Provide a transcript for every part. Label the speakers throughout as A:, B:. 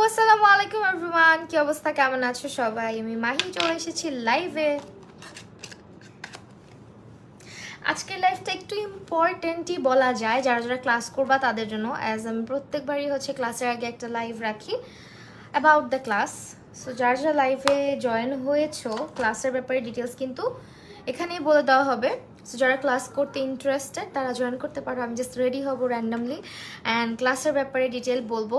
A: আসসালামু আলাইকুম এভরিওয়ান, কি অবস্থা, কেমন আছো সবাই? আমি মাহি চলে এসেছি লাইভে। আজকের লাইভটা একটু ইম্পর্টেন্টই বলা যায় যারা যারা ক্লাস করবা তাদের জন্য, অ্যাজ আমি প্রত্যেকবারই হচ্ছে ক্লাসের আগে একটা লাইভ রাখি অ্যাবাউট দ্য ক্লাস। সো যারা যারা লাইভে জয়েন হয়েছো ক্লাসের ব্যাপারে ডিটেলস কিন্তু এখানেই বলে দেওয়া হবে। সো যারা ক্লাস করতে ইন্টারেস্টেড তারা জয়েন করতে পারো। আমি জাস্ট রেডি হব র্যান্ডামলি অ্যান্ড ক্লাসের ব্যাপারে ডিটেল বলবো।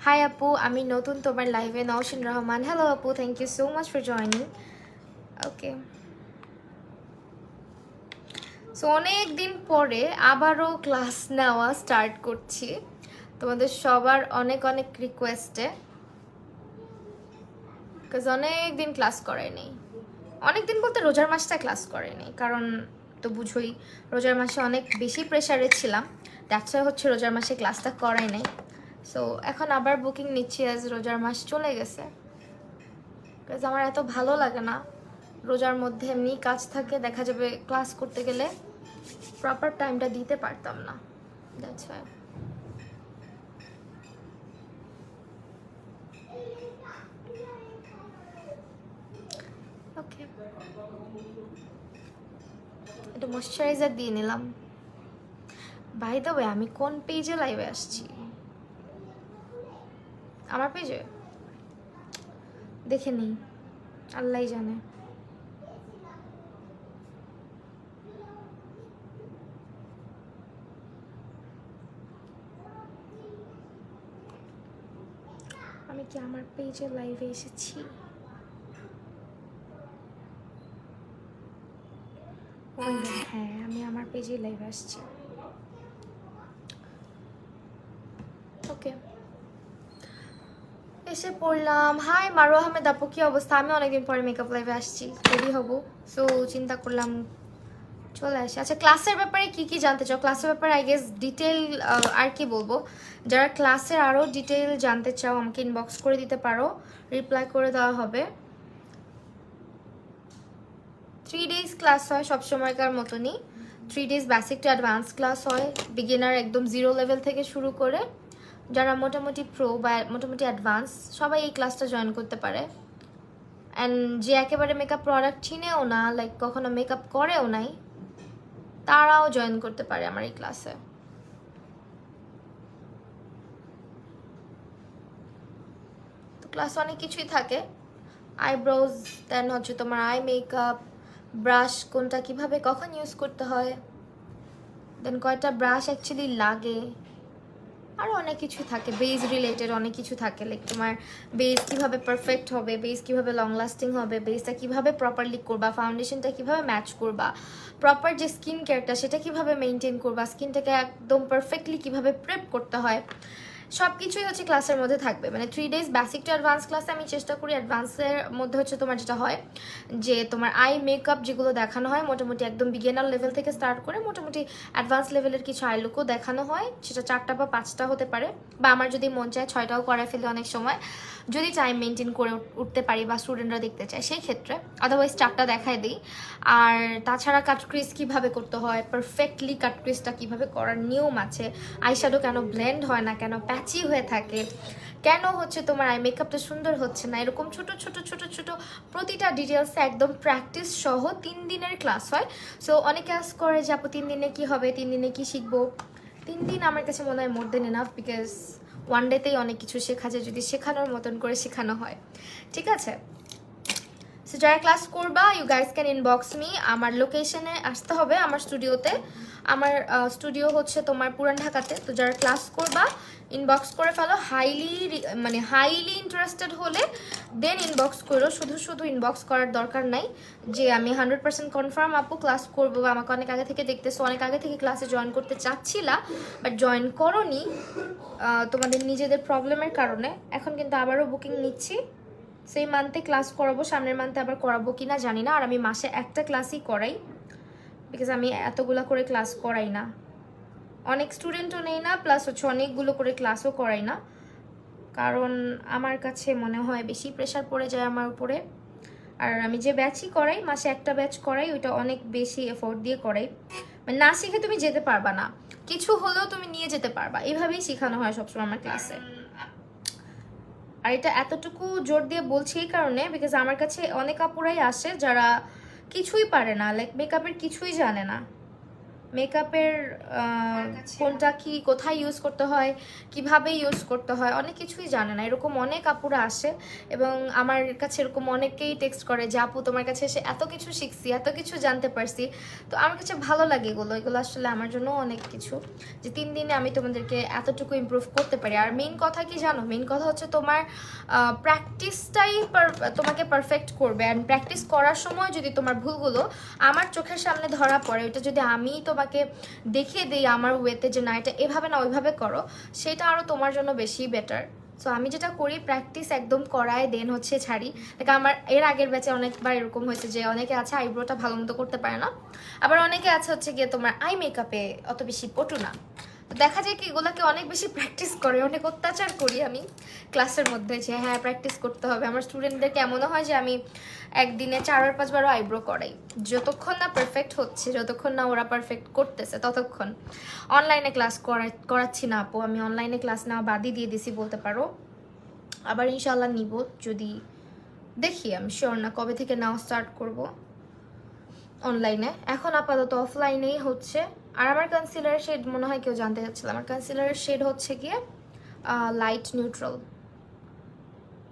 A: হাই আপু, আমি নতুন তোমার লাইভে। নওশিন রহমান, হ্যালো আপু, thank you so much for joining. Okay, so অনেক দিন পরে আবারও ক্লাস নেওয়া স্টার্ট করছি তোমাদের সবার অনেক অনেক রিকোয়েস্টে, বিকজ অনেক দিন ক্লাস করায়নি। অনেক দিন বলতে রোজার মাসটা ক্লাস করেনি, কারণ তো বুঝোই রোজার মাসে অনেক বেশি প্রেশারে ছিলাম, দ্যাটস ওয়াই হচ্ছে রোজার মাসে ক্লাসটা করাই নাই। সো এখন আবার বুকিং নিচ্ছি আজ রোজার মাস চলে গেছে, বিকজ আমার এত ভালো লাগে না। রোজার মধ্যে এমনি কাজ থাকে, দেখা যাবে ক্লাস করতে গেলে প্রপার টাইমটা দিতে পারতাম না, দ্যাটস ওয়াই। ওকে, একটু ময়শ্চারাইজার দিয়ে নিলাম। বাই দ্য ওয়ে, আমি কোন পেজে লাইভে আসছি? আমার পেজে দেখে নিই, আল্লাহই জানে। আমি কি আমার পেজে লাইভে এসেছি? হ্যাঁ, আমি আমার পেজে লাইভে আসছি। ওকে, এসে পড়লাম। হাই মারু আহমেদ আপু, কি অবস্থা? আমি অনেকদিন পরে মেকআপ লাইভে আসছি, রেডি হব। সো চিন্তা করলাম চলে আসি। আচ্ছা, ক্লাসের ব্যাপারে কি কি জানতে চাও? ক্লাসের ব্যাপারে আই গেস ডিটেল আর কি বলবো, যারা ক্লাসের আরও ডিটেল জানতে চাও আমাকে ইনবক্স করে দিতে পারো, রিপ্লাই করে দেওয়া হবে। 3 days ক্লাস হয় সবসময়কার মতনই। 3 days basic to advance class হয়, বিগিনার একদম জিরো লেভেল থেকে শুরু করে যারা মোটামুটি প্রো বা মোটামুটি অ্যাডভান্স সবাই এই ক্লাসটা জয়েন করতে পারে। অ্যান্ড যে একেবারে মেকআপ প্রোডাক্ট চিনেও না, লাইক কখনো মেকআপ করেও নাই, তারাও জয়েন করতে পারে আমার এই ক্লাসে। তো ক্লাসে অনেক কিছুই থাকে, আইব্রোজ, দেন হচ্ছে তোমার আই মেকআপ, ব্রাশ কোনটা কিভাবে কখন ইউজ করতে হয়, দেন কয়টা ব্রাশ অ্যাকচুয়ালি লাগে, আরও অনেক কিছু থাকে, বেস রিলেটেড অনেক কিছু থাকে। লাইক তোমার বেস কিভাবে পারফেক্ট হবে, বেস কিভাবে লং লাস্টিং হবে, বেসটা কিভাবে প্রপারলি করবা, ফাউন্ডেশনটা কিভাবে ম্যাচ করবা, প্রপার যে স্কিন কেয়ারটা সেটা কিভাবে মেনটেন করবা, স্কিনটাকে একদম পারফেক্টলি কিভাবে প্রেপ করতে হয়, সব কিছুই হচ্ছে ক্লাসের মধ্যে থাকবে। মানে 3 days বেসিক টু অ্যাডভান্স ক্লাসে আমি চেষ্টা করি অ্যাডভান্সের মধ্যে হচ্ছে তোমার যেটা হয় যে তোমার আই মেকআপ যেগুলো দেখানো হয় মোটামুটি একদম বিগিনার লেভেল থেকে স্টার্ট করে মোটামুটি অ্যাডভান্স লেভেলের কিছু আই লুকও দেখানো হয়, সেটা 4টা বা 5টা হতে পারে, বা আমার যদি মন চায় 6টাও করে ফেলে অনেক সময়, যদি টাইম মেনটেন করে উঠতে পারি বা স্টুডেন্টরা দেখতে চায় সেই ক্ষেত্রে। আদারওয়াইজ 4টা দেখায় দিই। আর তাছাড়া কাট ক্রিজ কীভাবে করতে হয়, পারফেক্টলি কাট ক্রিজটা কীভাবে করার নিয়ম আছে, আইশ্যাডো কেন ব্লেন্ড হয় না, কেন প্যাচি হয়ে থাকে, কেন হচ্ছে তোমার আই মেকআপটা সুন্দর হচ্ছে না, এরকম ছোট ছোট ছোট ছোট প্রতিটা ডিটেলসে একদম প্র্যাকটিস সহ 3 দিনের ক্লাস হয়। সো অনেকে আস করে যে আপু 3 দিনে কি হবে, 3 দিনে কি শিখবো? 3 দিন আমার কাছে মনে হয় মোর দেন এনাফ, বিকজ ওয়ান ডেতেই অনেক কিছু শেখা যায় যদি শেখানোর মতন করে শেখানো হয়। ঠিক আছে, সো যারা ক্লাস করবা you guys can inbox me. আমার লোকেশনে আসতে হবে, আমার স্টুডিওতে। আমার স্টুডিও হচ্ছে তোমার পুরান ঢাকাতে। তো যারা ক্লাস করবা ইনবক্স করে ফেলো, হাইলি ইন্টারেস্টেড হলে দেন ইনবক্স করো। শুধু শুধু ইনবক্স করার দরকার নাই যে আমি 100% কনফার্ম আপু ক্লাস করবো, বা আমাকে অনেক আগে থেকে দেখতেছো, অনেক আগে থেকে ক্লাসে জয়েন করতে চাচ্ছিলা বাট জয়েন করোনি তোমাদের নিজেদের প্রবলেমের কারণে। এখন কিন্তু আবারও বুকিং নিচ্ছি, সেই মান্থে ক্লাস করাবো, সামনের মান্থে আবার করাবো কিনা জানি না। আর আমি মাসে একটা ক্লাসই করাই, বিকজ আমি এতগুলো করে ক্লাস করাই না, অনেক স্টুডেন্টও নেই না, প্লাস হচ্ছে অনেকগুলো করে ক্লাসও করাই না, কারণ আমার কাছে মনে হয় বেশি প্রেশার পড়ে যায় আমার উপরে। আর আমি যে ব্যাচই করাই, মাসে একটা ব্যাচ করাই, ওইটা অনেক বেশি এফোর্ট দিয়ে করাই। মানে না শিখে তুমি যেতে পারবা না, কিছু হলেও তুমি নিয়ে যেতে পারবা, এইভাবেই শেখানো হয় সবসময় আমার ক্লাসে। আর এটা এতটুকু জোর দিয়ে বলছি এই কারণে, বিকজ আমার কাছে অনেক আপুরাই আসে যারা কিছুই পারে না, লাইক মেকআপের কিছুই জানে না। মেকআপের কোনটা কি, কোথায় ইউজ করতে হয়, কিভাবে ইউজ করতে হয়, অনেক কিছুই জানে না। এরকম অনেক আপুরা আসে এবং আমার কাছে এরকম অনেকেই টেক্সট করে যে আপু তোমার কাছে এসে এত কিছু শিখছি, এত কিছু জানতে পারছি। তো আমার কাছে ভালো লাগে এগুলো আসলে আমার জন্য অনেক কিছু, যে 3 দিনে আমি তোমাদেরকে এতটুকু ইমপ্রুভ করতে পারি। আর মেইন কথা কি জানো, মেইন কথা হচ্ছে তোমার প্র্যাকটিসটাই তোমাকে পারফেক্ট করবে। অ্যান্ড প্র্যাকটিস করার সময় যদি তোমার ভুলগুলো আমার চোখের সামনে ধরা পড়ে, ওইটা যদি আমি তোমাকে দেখিয়ে দিই আমার ওয়েতে যে না এটা এভাবে না ওইভাবে করো, সেটা আরও তোমার জন্য বেশি বেটার। সো আমি যেটা করি, প্র্যাকটিস একদম করায় দেন হচ্ছে ছাড়ি। দেখো আমার এর আগের ব্যাচে অনেকবার এরকম হয়েছে যে অনেকে আছে আইব্রোটা ভালো মতো করতে পারে না, আবার অনেকে আছে হচ্ছে গিয়ে তোমার আই মেকআপে অত বেশি পটু না। তো দেখা যায় কি এগুলোকে অনেক বেশি প্র্যাকটিস করে, অনেক অত্যাচার করি আমি ক্লাসের মধ্যে যে হ্যাঁ প্র্যাকটিস করতে হবে। আমার স্টুডেন্টদেরকে এমনও হয় যে আমি একদিনে 4-5বারও আইব্রো করাই, যতক্ষণ না পারফেক্ট হচ্ছে, যতক্ষণ না ওরা পারফেক্ট করতেছে ততক্ষণ। অনলাইনে ক্লাস করাচ্ছি না আপু, আমি অনলাইনে ক্লাস নেওয়া বাদই দিয়ে দিছি বলতে পারো। আবার ইনশাল্লাহ নিব, যদি দেখি, আমি শিওর না কবে থেকে নাও স্টার্ট করব অনলাইনে। এখন আপাতত অফলাইনেই হচ্ছে। আর আমার কনসিলারের শেড মনে হয় কেউ জানতে চাচ্ছিল, আমার কনসিলারের শেড হচ্ছে গিয়ে লাইট নিউট্রাল।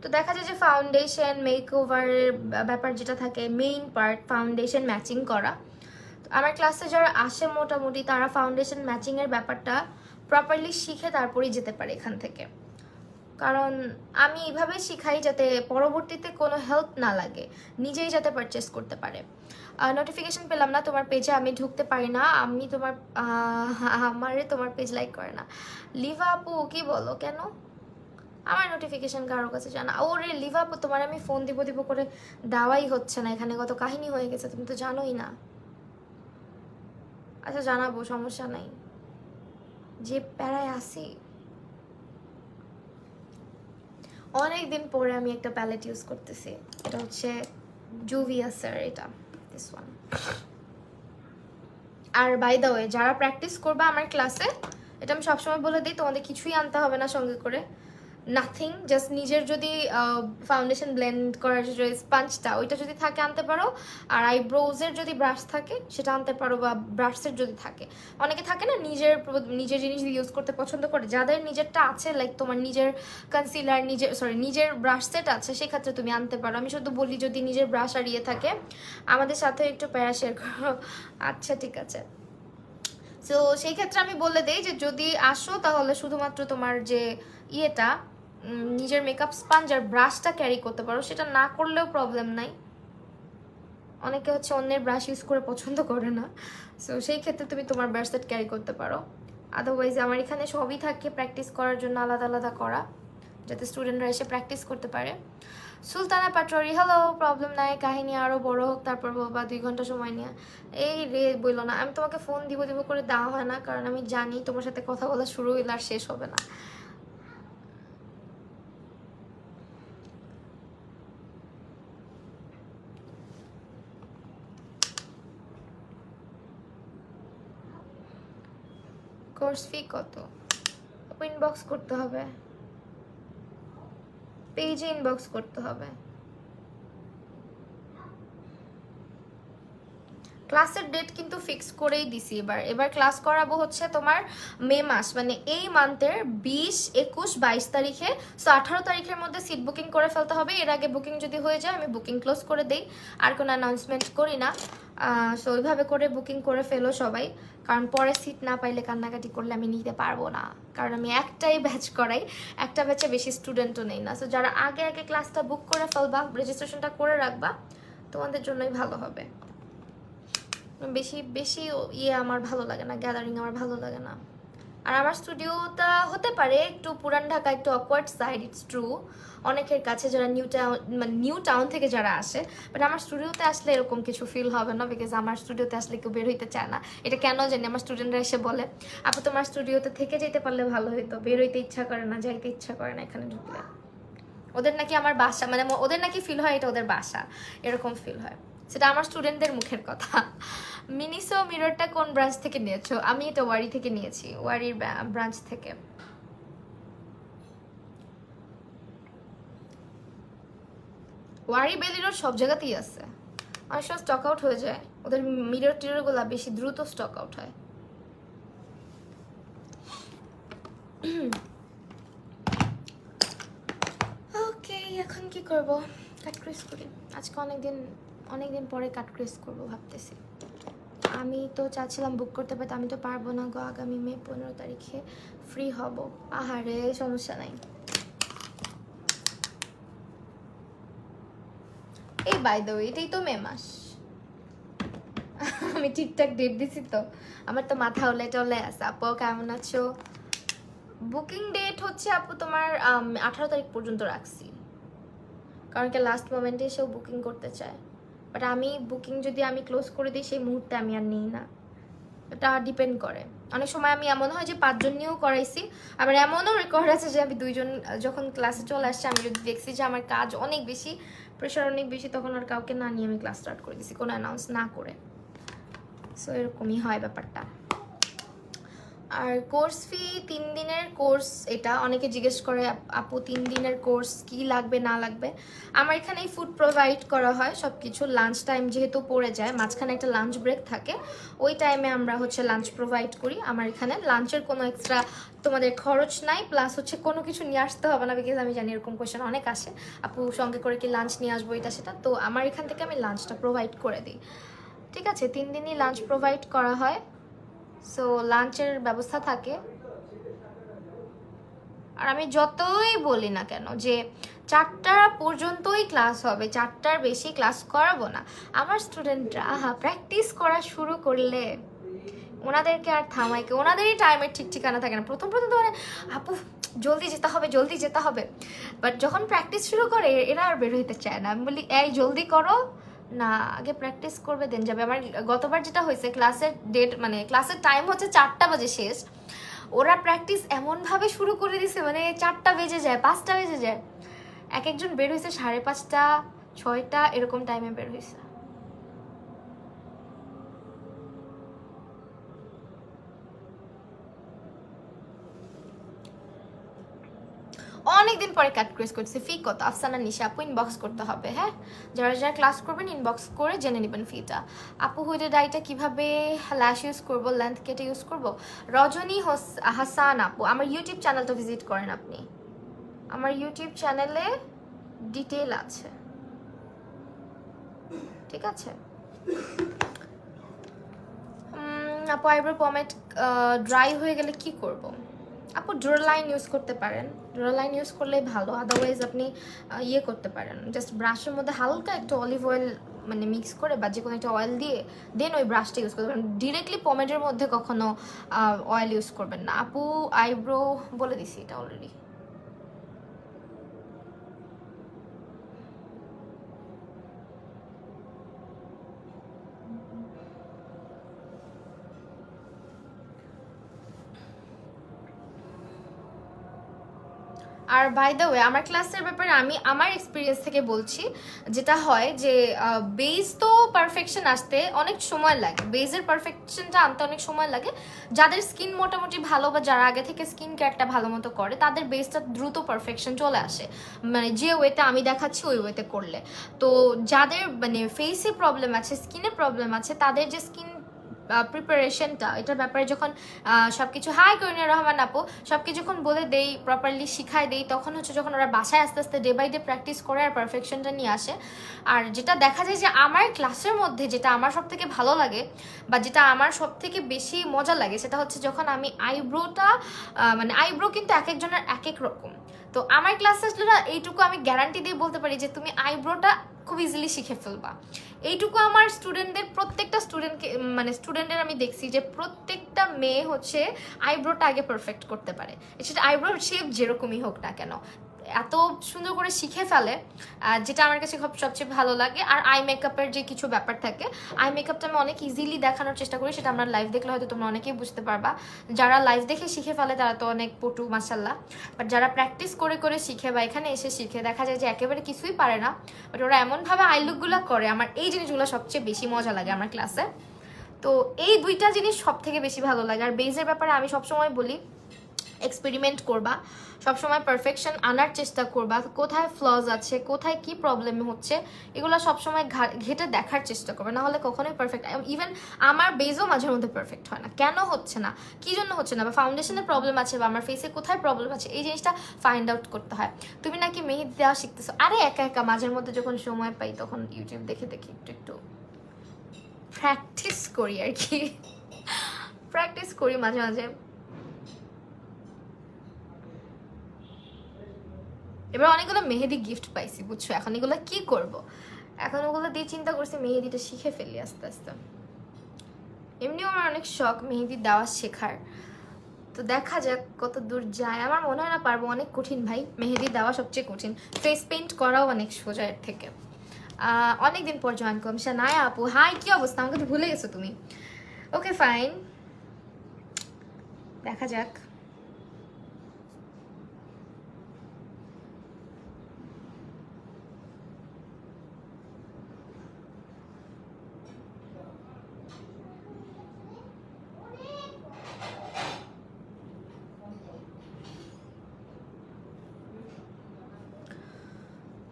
A: তো দেখা যায় যে ফাউন্ডেশন মেকওভারের ব্যাপার যেটা থাকে, মেইন পার্ট ফাউন্ডেশন ম্যাচিং করা। তো আমার ক্লাসে যারা আসে মোটামুটি তারা ফাউন্ডেশন ম্যাচিংয়ের ব্যাপারটা প্রপারলি শিখে তারপরেই যেতে পারে এখান থেকে। কারণ আমি এইভাবে শিখাই যাতে পরবর্তীতে কোনো হেল্প না লাগে, নিজেই যাতে পারচেস করতে পারে। নোটিফিকেশন পেলাম না তোমার পেজে, আমি ঢুকতে পারি না, আমি তোমার আমারে তোমার পেজ লাইক করে না। লিভা আপু কি বলো, কেন আমার নোটিফিকেশন কারোর কাছে জানা? ওরে লিভা আপু, তোমার আমি ফোন দিব দিব করে দেওয়াই হচ্ছে না, এখানে কত কাহিনী হয়ে গেছে তুমি তো জানোই না। আচ্ছা জানাবো, সমস্যা নাই, যে প্যারায় আসি। অনেকদিন পরে আমি একটা প্যালেট ইউজ করতেছি, এটা হচ্ছে জুভিয়াসের, এটা দিস ওয়ান। আর বাই দ্য ওয়ে যারা প্র্যাকটিস করবে আমার ক্লাসে, এটা আমি সবসময় বলে দিই, তোমাদের কিছুই আনতে হবে না সঙ্গে করে, নাথিং, জাস্ট নিজের যদি ফাউন্ডেশন ব্লেন্ড করার যে স্পঞ্জটা ওইটা যদি থাকে আনতে পারো, আর আইব্রোজের যদি ব্রাশ থাকে সেটা আনতে পারো, বা ব্রাশের যদি থাকে, অনেকে থাকে না নিজের নিজের জিনিস ইউজ করতে পছন্দ করে, যাদের নিজেরটা আছে, লাইক তোমার নিজের কনসিলার, নিজের ব্রাশ সেট আছে, সেক্ষেত্রে তুমি আনতে পারো। আমি শুধু বলি যদি নিজের ব্রাশ আর ইয়ে থাকে আমাদের সাথে একটু প্যারা শেয়ার করো। আচ্ছা ঠিক আছে। সো সেই ক্ষেত্রে আমি বলে দিই যে যদি আসো তাহলে শুধুমাত্র তোমার যে ইয়েটা নিজের মেকআপ স্পঞ্জ আর ব্রাশটা ক্যারি করতে পারো, সেটা না করলেও প্রবলেম নাই। অনেকে হচ্ছে অন্যের ব্রাশ ইউজ করে পছন্দ করে না, সো সেই ক্ষেত্রে তুমি তোমার ব্রাশ সেট ক্যারি করতে পারো। আদারওয়াইজ আমার এখানে সবই থাকে প্র্যাকটিস করার জন্য আলাদা আলাদা করা, যাতে স্টুডেন্টরা এসে প্র্যাকটিস করতে পারে। সুলতানা পাটোয়ারি, হ্যালো, প্রবলেম নাই, কাহিনী আরও বড় হোক তারপর বা 2 ঘন্টা সময় নিয়ে। এই রে বললো না, আমি তোমাকে ফোন দিব দিব করে দেওয়া হয় না, কারণ আমি জানি তোমার সাথে কথা বলা শুরু হইলে আর শেষ হবে না। কোর্স ফি কত? ইনবক্স করতে হবে, পেজে ইনবক্স করতে হবে। ক্লাসের ডেট কিন্তু ফিক্স করেই দিছি। এবার ক্লাস করাবো হচ্ছে তোমার মে মাস, মানে এই মান্থের 20, 21, 22 তারিখে। সো 18 তারিখের মধ্যে সিট বুকিং করে ফেলতে হবে। এর আগে বুকিং যদি হয়ে যায় আমি বুকিং ক্লোজ করে দেই, আর কোনো অ্যানাউন্সমেন্ট করি না। সো ওইভাবে করে বুকিং করে ফেলো সবাই, কারণ পরে সিট না পাইলে কান্নাকাটি করলে আমি নিতে পারবো না, কারণ আমি একটাই ব্যাচ করাই, একটা ব্যাচে বেশি স্টুডেন্টও নেই না। সো যারা আগে আগে ক্লাসটা বুক করে ফেলবা, রেজিস্ট্রেশনটা করে রাখবা, তোমাদের জন্যই ভালো হবে। বেশি বেশি ইয়ে আমার ভালো লাগে না, গ্যাদারিং আমার ভালো লাগে না। আর আমার স্টুডিওটা হতে পারে একটু পুরান ঢাকা, একটু অকওয়ার্ড সাইড, ইটস ট্রু অনেকের কাছে যারা নিউ টাউন থেকে যারা আসে, বাট আমার স্টুডিওতে আসলে এরকম কিছু ফিল হবে না, বিকজ আমার স্টুডিওতে আসলে কেউ বের হইতে চায় না। এটা কেন জানি, আমার স্টুডেন্টরা এসে বলে আপু তোমার স্টুডিওতে থেকে যেতে পারলে ভালো হইতো, বের হইতে ইচ্ছা করে না, যাইতে ইচ্ছা করে না এখানে ঢুকলে। ওদের নাকি আমার বাসা, মানে ওদের নাকি ফিল হয় এটা ওদের বাসা, এরকম ফিল হয়। সেটা আমার স্টুডেন্টদের মুখের কথা। মিনিসো মিররটা কোন ব্রাঞ্চ থেকে নিয়েছো? আমি এটা ওয়ারি থেকে নিয়েছি, ওয়ারির ব্রাঞ্চ থেকে। ওয়ারি বেলি রোড সব জায়গাতেই আছে, অনেক সময় স্টক আউট হয়ে যায়, ওদের মিরর টিররগুলো বেশি দ্রুত স্টক আউট হয়। ওকে, এখন কি করব? কাট ক্রিস করি আজকে, অনেকদিন পরে কাট ক্রিস করবো ভাবতেছি। আমি তো চাচ্ছিলাম বুক করতে পারতে, আমি তো পারবো না গো, আগামী মে 15 তারিখে ফ্রি হব। আহারে, সমস্যা নাই। এই বাই দ্য ওয়ে, এটাই তো মে মাস। আমি ঠিকঠাক ডেট দিছি তো, আমার তো মাথা ওলে টলে আছে। আপু কেমন আছো? বুকিং ডেট হচ্ছে আপু তোমার 18 তারিখ পর্যন্ত রাখছি, কারণ কি লাস্ট মোমেন্টে এসেও বুকিং করতে চায়। বাট আমি বুকিং যদি আমি ক্লোজ করে দিই সেই মুহূর্তে আমি আর নিই না, এটা ডিপেন্ড করে। অনেক সময় আমি এমন হয় যে 5 জন নিয়েও করাইছি, আবার এমনও রেকর্ড আছে যে আমি 2 জন যখন ক্লাসে চলে আসছে, আমি যদি দেখছি যে আমার কাজ অনেক বেশি, প্রেশার অনেক বেশি, তখন আর কাউকে না নিয়ে আমি ক্লাস স্টার্ট করে দিছি কোনো অ্যানাউন্স না করে। সো এরকমই হয় ব্যাপারটা। আর কোর্স ফি 3 দিনের কোর্স, এটা অনেকে জিজ্ঞেস করে আপু 3 দিনের কোর্স কি লাগবে না লাগবে। আমার এখানে ফুড প্রোভাইড করা হয় সব কিছু, লাঞ্চ টাইম যেহেতু পড়ে যায়, মাঝখানে একটা লাঞ্চ ব্রেক থাকে, ওই টাইমে আমরা হচ্ছে লাঞ্চ প্রোভাইড করি। আমার এখানে লাঞ্চের কোনো এক্সট্রা তোমাদের খরচ নাই, প্লাস হচ্ছে কোনো কিছু নিয়ে আসতে হবে না, বিকজ আমি জানি এরকম কোয়েশ্চেন অনেক আসে, আপু সঙ্গে করে কি লাঞ্চ নিয়ে আসবো এটা সেটা, তো আমার এখান থেকে আমি লাঞ্চটা প্রোভাইড করে দিই। ঠিক আছে, 3 দিনই লাঞ্চ প্রোভাইড করা হয়, সো লাঞ্চের ব্যবস্থা থাকে। আর আমি যতই বলি না কেন যে 4টা পর্যন্তই ক্লাস হবে, 4টার বেশি ক্লাস করাবো না, আমার স্টুডেন্টরা প্র্যাকটিস করা শুরু করলে ওনাদেরকে আর থামাইকে, ওনাদেরই টাইমের ঠিক ঠিকানা থাকে না। প্রথম তো মানে আপু জলদি যেতে হবে, বাট যখন প্র্যাকটিস শুরু করে এরা আর বের হইতে চায় না। আমি বলি এই জলদি করো না, আগে প্র্যাকটিস করবে দেন যাবে। আমার গতবার যেটা হয়েছে, ক্লাসের ডেট মানে ক্লাসের টাইম হচ্ছে 4টা বাজে শেষ, ওরা প্র্যাকটিস এমনভাবে শুরু করে দিছে মানে 4টা বেজে যায়, 5টা বেজে যায়। একজন বের হয়েছে 5:30, 6টা এরকম টাইমে বের হয়েছে। অনেকদিন পরে কাট ক্রেস করছে। ফি কত? আফসানা নিশা আপু ইনবক্স করতে হবে। হ্যাঁ, যারা ক্লাস করবেন ইনবক্স করে জেনে নেবেন ফিটা। আপু হুইডের ডাইটা কিভাবে ল্যাশ ইউজ করব, লেন্থ কেটে ইউজ করব? রজনী হাসান আপু, আমার ইউটিউব চ্যানেলটা ভিজিট করেন আপনি, আমার ইউটিউব চ্যানেলে ডিটেল আছে, ঠিক আছে? আপু আইব্রো পমেড ড্রাই হয়ে গেলে কি করব? আপু ডুরালাইন ইউজ করতে পারেন, ডুরালাইন ইউজ করলেই ভালো। আদারওয়াইজ আপনি ইয়ে করতে পারেন, জাস্ট ব্রাশের মধ্যে হালকা একটু অলিভ অয়েল মানে মিক্স করে বা যে কোনো একটা অয়েল দিয়ে দেন ওই ব্রাশটা ইউজ করতে পারেন। ডিরেক্টলি পমেডের মধ্যে কখনো অয়েল ইউজ করবেন না। আপু আইব্রো বলে দিছি এটা অলরেডি। আর বাই দ্য ওয়ে আমার ক্লাসের ব্যাপারে আমি আমার এক্সপিরিয়েন্স থেকে বলছি, যেটা হয় যে বেস তো পারফেকশন আসতে অনেক সময় লাগে, বেসের পারফেকশনটা আনতে অনেক সময় লাগে। যাদের স্কিন মোটামুটি ভালো বা যারা আগে থেকে স্কিন কেয়ারটা ভালো মতো করে তাদের বেসটা দ্রুত পারফেকশন চলে আসে, মানে যে ওয়েতে আমি দেখাচ্ছি ওই ওয়েতে করলে। তো যাদের মানে ফেসে প্রবলেম আছে, স্কিনে প্রবলেম আছে, তাদের যে স্কিন প্রিপারেশনটা এটার ব্যাপারে যখন সব কিছু হাই করিনা রহমান আপু সব কিছু যখন বলে দেই, প্রপারলি শিখাই দেই, তখন হচ্ছে যখন ওরা বাসায় আস্তে আস্তে ডে বাই ডে প্র্যাকটিস করে আর পারফেকশনটা নিয়ে আসে। আর যেটা দেখা যায় যে আমার ক্লাসের মধ্যে যেটা আমার সব থেকে ভালো লাগে বা যেটা আমার সব থেকে বেশি মজা লাগে সেটা হচ্ছে যখন আমি আইব্রোটা মানে আইব্রো কিন্তু এক একজনের এক এক রকম। তো আমার ক্লাসে আসলে না এইটুকু আমি গ্যারান্টি দিয়ে বলতে পারি যে তুমি আইব্রোটা খুব ইজিলি শিখে ফেলবা। এইটুকু আমার স্টুডেন্টদের প্রত্যেকটা স্টুডেন্টকে মানে স্টুডেন্টের আমি দেখছি যে প্রত্যেকটা মেয়ে হচ্ছে আইব্রোটা আগে পারফেক্ট করতে পারে, সেটা আইব্রোর শেপ যেরকমই হোক না কেন এত সুন্দর করে শিখে ফেলে, যেটা আমার কাছে সবচেয়ে ভালো লাগে। আর আই মেকআপের যে কিছু ব্যাপার থাকে, আই মেকআপটা আমি অনেক ইজিলি দেখানোর চেষ্টা করি, সেটা আমরা লাইভ দেখলে হয়তো তোমরা অনেকেই বুঝতে পারবা। যারা লাইভ দেখে শিখে ফেলে তারা তো অনেক পটু মাশাল্লাহ, বাট যারা প্র্যাকটিস করে করে শিখে বা এখানে এসে শিখে দেখা যায় যে একেবারে কিছুই পারে না, বাট ওরা এমনভাবে আই লুকগুলো করে, আমার এই জিনিসগুলো সবচেয়ে বেশি মজা লাগে আমার ক্লাসে। তো এই দুইটা জিনিস সব থেকে বেশি ভালো লাগে। আর বেজের ব্যাপারে আমি সবসময় বলি এক্সপেরিমেন্ট করবা, সবসময় পারফেকশন আনার চেষ্টা করবা, কোথায় ফ্লজ আছে, কোথায় কি প্রবলেম হচ্ছে, এগুলো সবসময় ঘেটে দেখার চেষ্টা করবে, না হলে কখনোই পারফেক্ট। ইভেন আমার বেজও মাঝের মধ্যে পারফেক্ট হয় না, কেন হচ্ছে না, কি জন্য হচ্ছে না, বা ফাউন্ডেশনের প্রবলেম আছে, বা আমার ফেসে কোথায় প্রবলেম আছে, এই জিনিসটা ফাইন্ড আউট করতে হয়। তুমি নাকি মেহেদি দেওয়া শিখতেছো, আরে একা একা মাঝের মধ্যে যখন সময় পাই তখন ইউটিউব দেখে দেখে একটু একটু প্র্যাকটিস করি আর কি, প্র্যাকটিস করি মাঝে মাঝে। এবার অনেকগুলো মেহেদি গিফট পাইছি বুঝছো, এখন এগুলো কি করব, এখন ওগুলো দিয়ে চিন্তা করছি মেহেদিটা শিখে ফেলি আস্তে আস্তে। এমনিও আমার অনেক শখ মেহেদি দেওয়া শেখার, তো দেখা যাক কত দূর যায়। আমার মনে হয় না পারবো, অনেক কঠিন ভাই, মেহেদি দেওয়া সবচেয়ে কঠিন, ফেস পেইন্ট করাও অনেক সোজা এর থেকে। অনেকদিন পর জয়েন করলাম। শানায়া আপু হাই, কি অবস্থা, আমাকে তো ভুলে গেছো তুমি। ওকে ফাইন, দেখা যাক।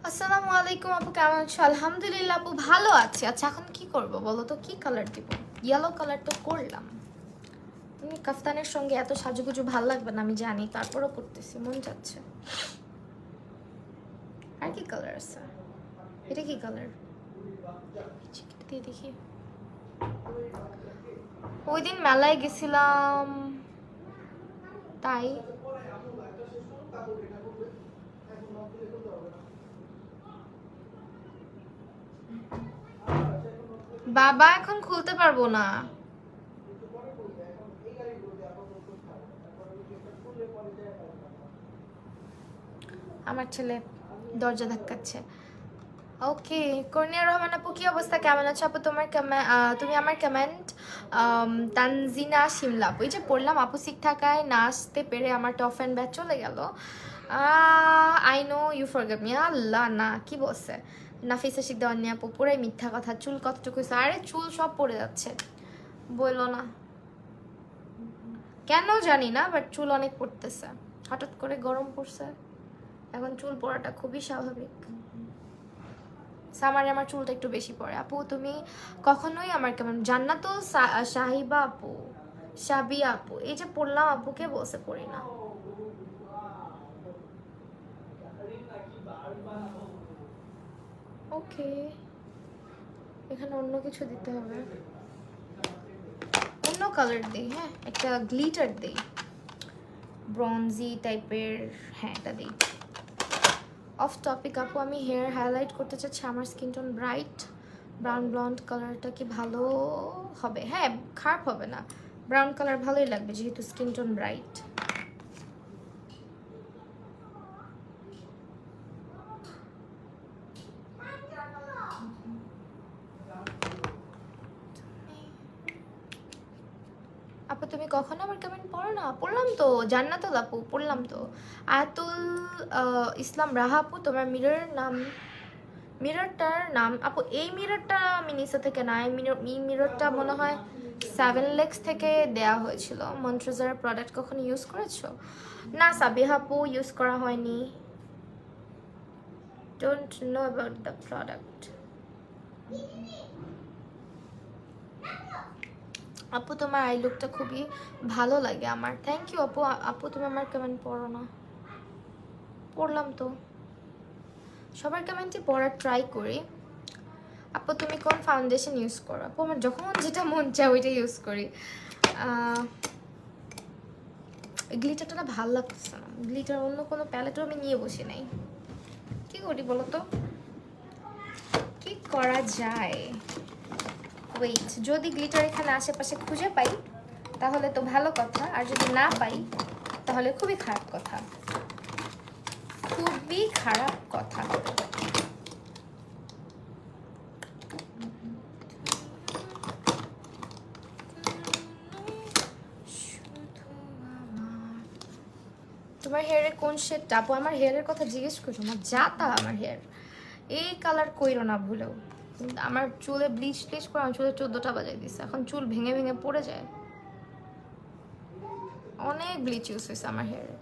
A: আসসালামু আলাইকুম আপু, কেমন আছো? আলহামদুলিল্লাহ আপু ভালো আছি। আচ্ছা এখন কি করব বলো তো, কি কালার দিব? ইয়েলো কালার তো করলাম, কাফতানের সঙ্গে এত সাজুগুজু ভাল লাগবে না আমি জানি, তারপরও করতেছি, মন যাচ্ছে। আর কি কালার আছে? এটা কি কালার দিয়ে দেখি। ওই দিন মেলায় গেছিলাম তাই বাবা এখন খুলতে পারবো না। আমার ছেলে দরজা ধাক্কাচ্ছে। ওকে, কর্নিয়া রহমান আপু কি অবস্থা, কেমন আছো আপু? তোমার তুমি আমার কমেন্ট তানজিনা শিমলা আপু, এই যে পড়লাম আপু শিখ থাকায় না আসতে পেরে আমার টপ অ্যান্ড ব্যাচ চলে গেল। I know you forget me. আল্লাহ না, কি বলছে নাফিসা শিখ দেওয়ার নিয়ে আপু, পুরাই মিথ্যা কথা। চুল কতটুকু হয়েছে? আরে চুল সব পড়ে যাচ্ছে, বললো না কেন জানি না, বাট চুল অনেক পড়তেছে, হঠাৎ করে গরম পড়ছে, এখন চুল পড়াটা খুবই স্বাভাবিক। সামারে আমার চুলটা একটু বেশি পড়ে। আপু তুমি কখনোই আমার কেমন জান্নাতুল সাহিবা আপু, সাবিয়া আপু, এই যে পড়লাম আপুকে বলছে পড়ি না। ওকে, এখানে অন্য কিছু দিতে হবে, অন্য কালার দিই। হ্যাঁ একটা গ্লিটার দিই, ব্রঞ্জি টাইপের, হ্যাঁ এটা দিই। অফ টপিক আপু, আমি হেয়ার হাইলাইট করতে চাচ্ছি, আমার skin tone bright, brown blonde কালারটা কি ভালো হবে? হ্যাঁ খারাপ হবে না, ব্রাউন কালার ভালোই লাগবে যেহেতু স্কিন টোন ব্রাইট। আপু তুমি কখনো আমার কমেন্ট পড়ো না? পড়লাম তো, জান্নাতুল আপু পড়লাম তো। আয়াতুল ইসলাম রাহা আপু, তোমার মিররটার নাম আপু, এই মিররটা আমি নিচে থেকে না, এই মিররটা মনে হয় 7 Lex থেকে দেয়া হয়েছিল। মন্ট্রোজার প্রোডাক্ট কখনো ইউজ করেছো? না সাবিহা আপু, ইউজ করা হয়নি, don't know about the product. আপু তোমার আই লুকটা খুবই ভালো লাগে আমার, থ্যাংক ইউ আপু। আপু তুমি আমার কমেন্ট পড়ো না? পড়লাম তো, সবার কমেন্টই পড়ার ট্রাই করি। আপু তুমি কোন ফাউন্ডেশন ইউজ করো? আপু আমার যখন যেটা মন চায় ওইটা ইউজ করি। গ্লিটারটা না ভালো লাগছে না, গ্লিটার অন্য কোনো প্যালেটও আমি নিয়ে বসি নাই, কি করি বলো তো, কি করা যায়? ওয়েট, যদি গ্লিটার এখানে আশেপাশে খুঁজে পাই তাহলে তো ভালো কথা, আর যদি না পাই তাহলে খুবই খারাপ কথা, খুবই খারাপ কথা। তোমার হেয়ারের কোন শেডটা? আপু আমার হেয়ারের কথা জিজ্ঞেস করছো, আমার যা তা আমার হেয়ার, এই কালার কইরো না ভুলেও। আমার চুলে ব্লিচ করে আমার চুলে 14টা বাজাই দিছে, এখন চুল ভেঙে ভেঙে পড়ে যায়। অনেক ব্লিচ ইউজ হয়েছে আমার হেয়ারে।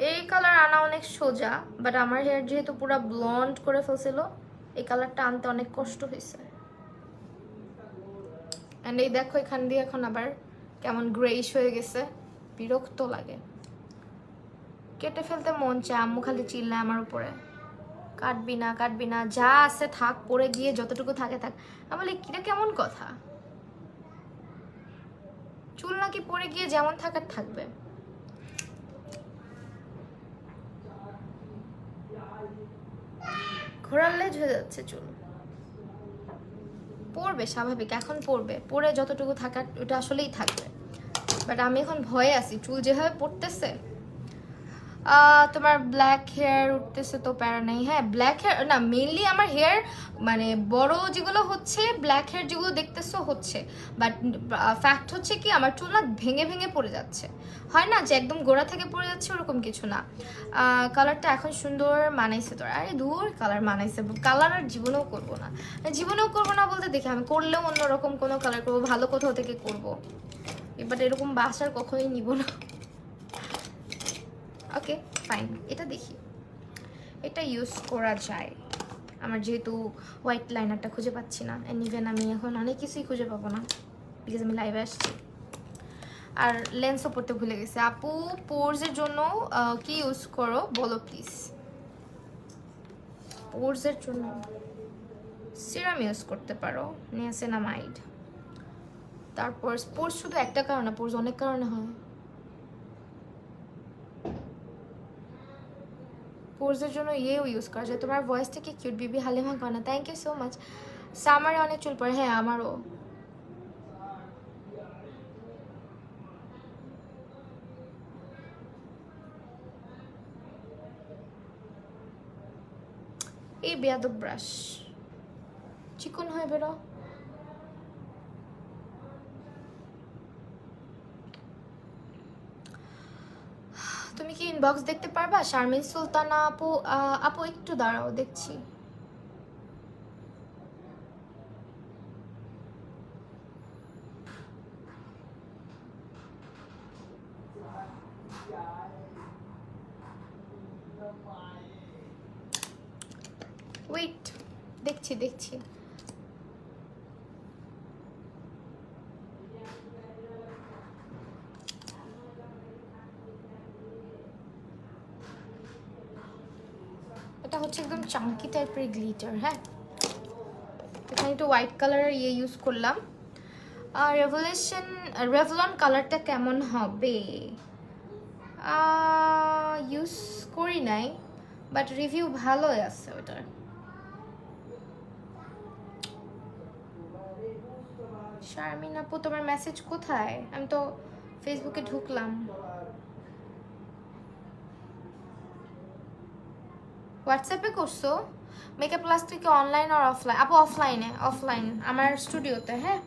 A: এই কালার আনা অনেক সোজা, বাট আমার হেয়ার যেহেতু পুরো ব্লন্ড করে ফেলছিল, এই কালারটা আনতে অনেক কষ্ট হয়েছে। অ্যান্ড এই দেখো এখান দিয়ে এখন আবার কেমন গ্রেইশ হয়ে গেছে, বিরক্ত লাগে। কেটে ফেলতে মন চায়, আম্মু খালি চিল্লায় আমার উপরে, কাটবি না কাটবি না, যা আছে থাক, পরে গিয়ে যতটুকু থাকে থাক। আমি বলি কিটা কেমন কথা, চুল নাকি পরে গিয়ে যেমন থাকার থাকবে। ঘোরার লেজ হয়ে যাচ্ছে চুল, পড়বে স্বাভাবিক, এখন পড়বে, পরে যতটুকু থাকার ওটা আসলেই থাকবে। বাট আমি এখন ভয়ে আছি, চুল যেভাবে পড়তেছে। তোমার ব্ল্যাক হেয়ার উঠতেছে তো প্যারা নেই। হ্যাঁ ব্ল্যাক হেয়ার না, মেনলি আমার হেয়ার মানে বড় যেগুলো হচ্ছে, ব্ল্যাক হেয়ার যেগুলো দেখতেছো হচ্ছে, বাট ফ্যাক্ট হচ্ছে কি আমার চুল না ভেঙে ভেঙে পড়ে যাচ্ছে। হয় না যে একদম গোড়া থেকে পড়ে যাচ্ছে, ওরকম কিছু না। কালারটা এখন সুন্দর মানাইছে তোর। আরে দূর কালার মানাইছে, কালার আর জীবনেও করবো না। জীবনেও করবো না বলতে, দেখি আমি করলেও অন্যরকম কোনো কালার করবো, ভালো কোথাও থেকে করবো, এবার এরকম বাসার কখনোই নিব না। ওকে ফাইন, এটা দেখি, এটা ইউজ করা যায়। আমার যেহেতু হোয়াইট লাইনারটা খুঁজে পাচ্ছি না, অ্যান্ড ইভেন আমি এখন অনেক কিছুই খুঁজে পাবো না, বিকজ আমি লাইভে আসছি। আর লেন্সও পড়তে ভুলে গেছে। আপু পোর্সের জন্য কি ইউজ করো বলো প্লিজ। পোর্সের জন্য সিরাম ইউজ করতে পারো, নিয়াসিনামাইড। তারপর পোর্স শুধু একটা কারণে, পোর্স অনেক কারণে হয়। পোর্সের জন্য ইয়েও ইউজ করা যায়। তোমার ভয়েস থেকে cute Bibi Halima Gaana, thank you so much. সামারে অনেক চুল পড়ে, হ্যাঁ আমারও। এই বেয়াদব ব্রাশ চিকন হয়ে বেরো। তুমি কি ইনবক্স দেখতে পারবা শারমিন সুলতানা আপু? আপু একটু দাঁড়াও, দেখছি। ওয়েট, দেখছি দেখছি। এটা হচ্ছে একদম চাঙ্কি টাইপের গ্লিটার। হ্যাঁ এখানে একটু হোয়াইট কালারের ইয়ে ইউজ করলাম। আর রেভলন কালারটা কেমন হবে ইউজ করি নাই, বাট রিভিউ ভালোই আছে ওটার। শারমিন আপু তোমার মেসেজ কোথায়? আমি তো ফেসবুকে ঢুকলাম। হোয়াটসঅ্যাপে করছো? মেকআপ ক্লাস থেকে অনলাইন আর অফলাইন? আপু অফলাইনে, অফলাইন আমার স্টুডিওতে। হ্যাঁ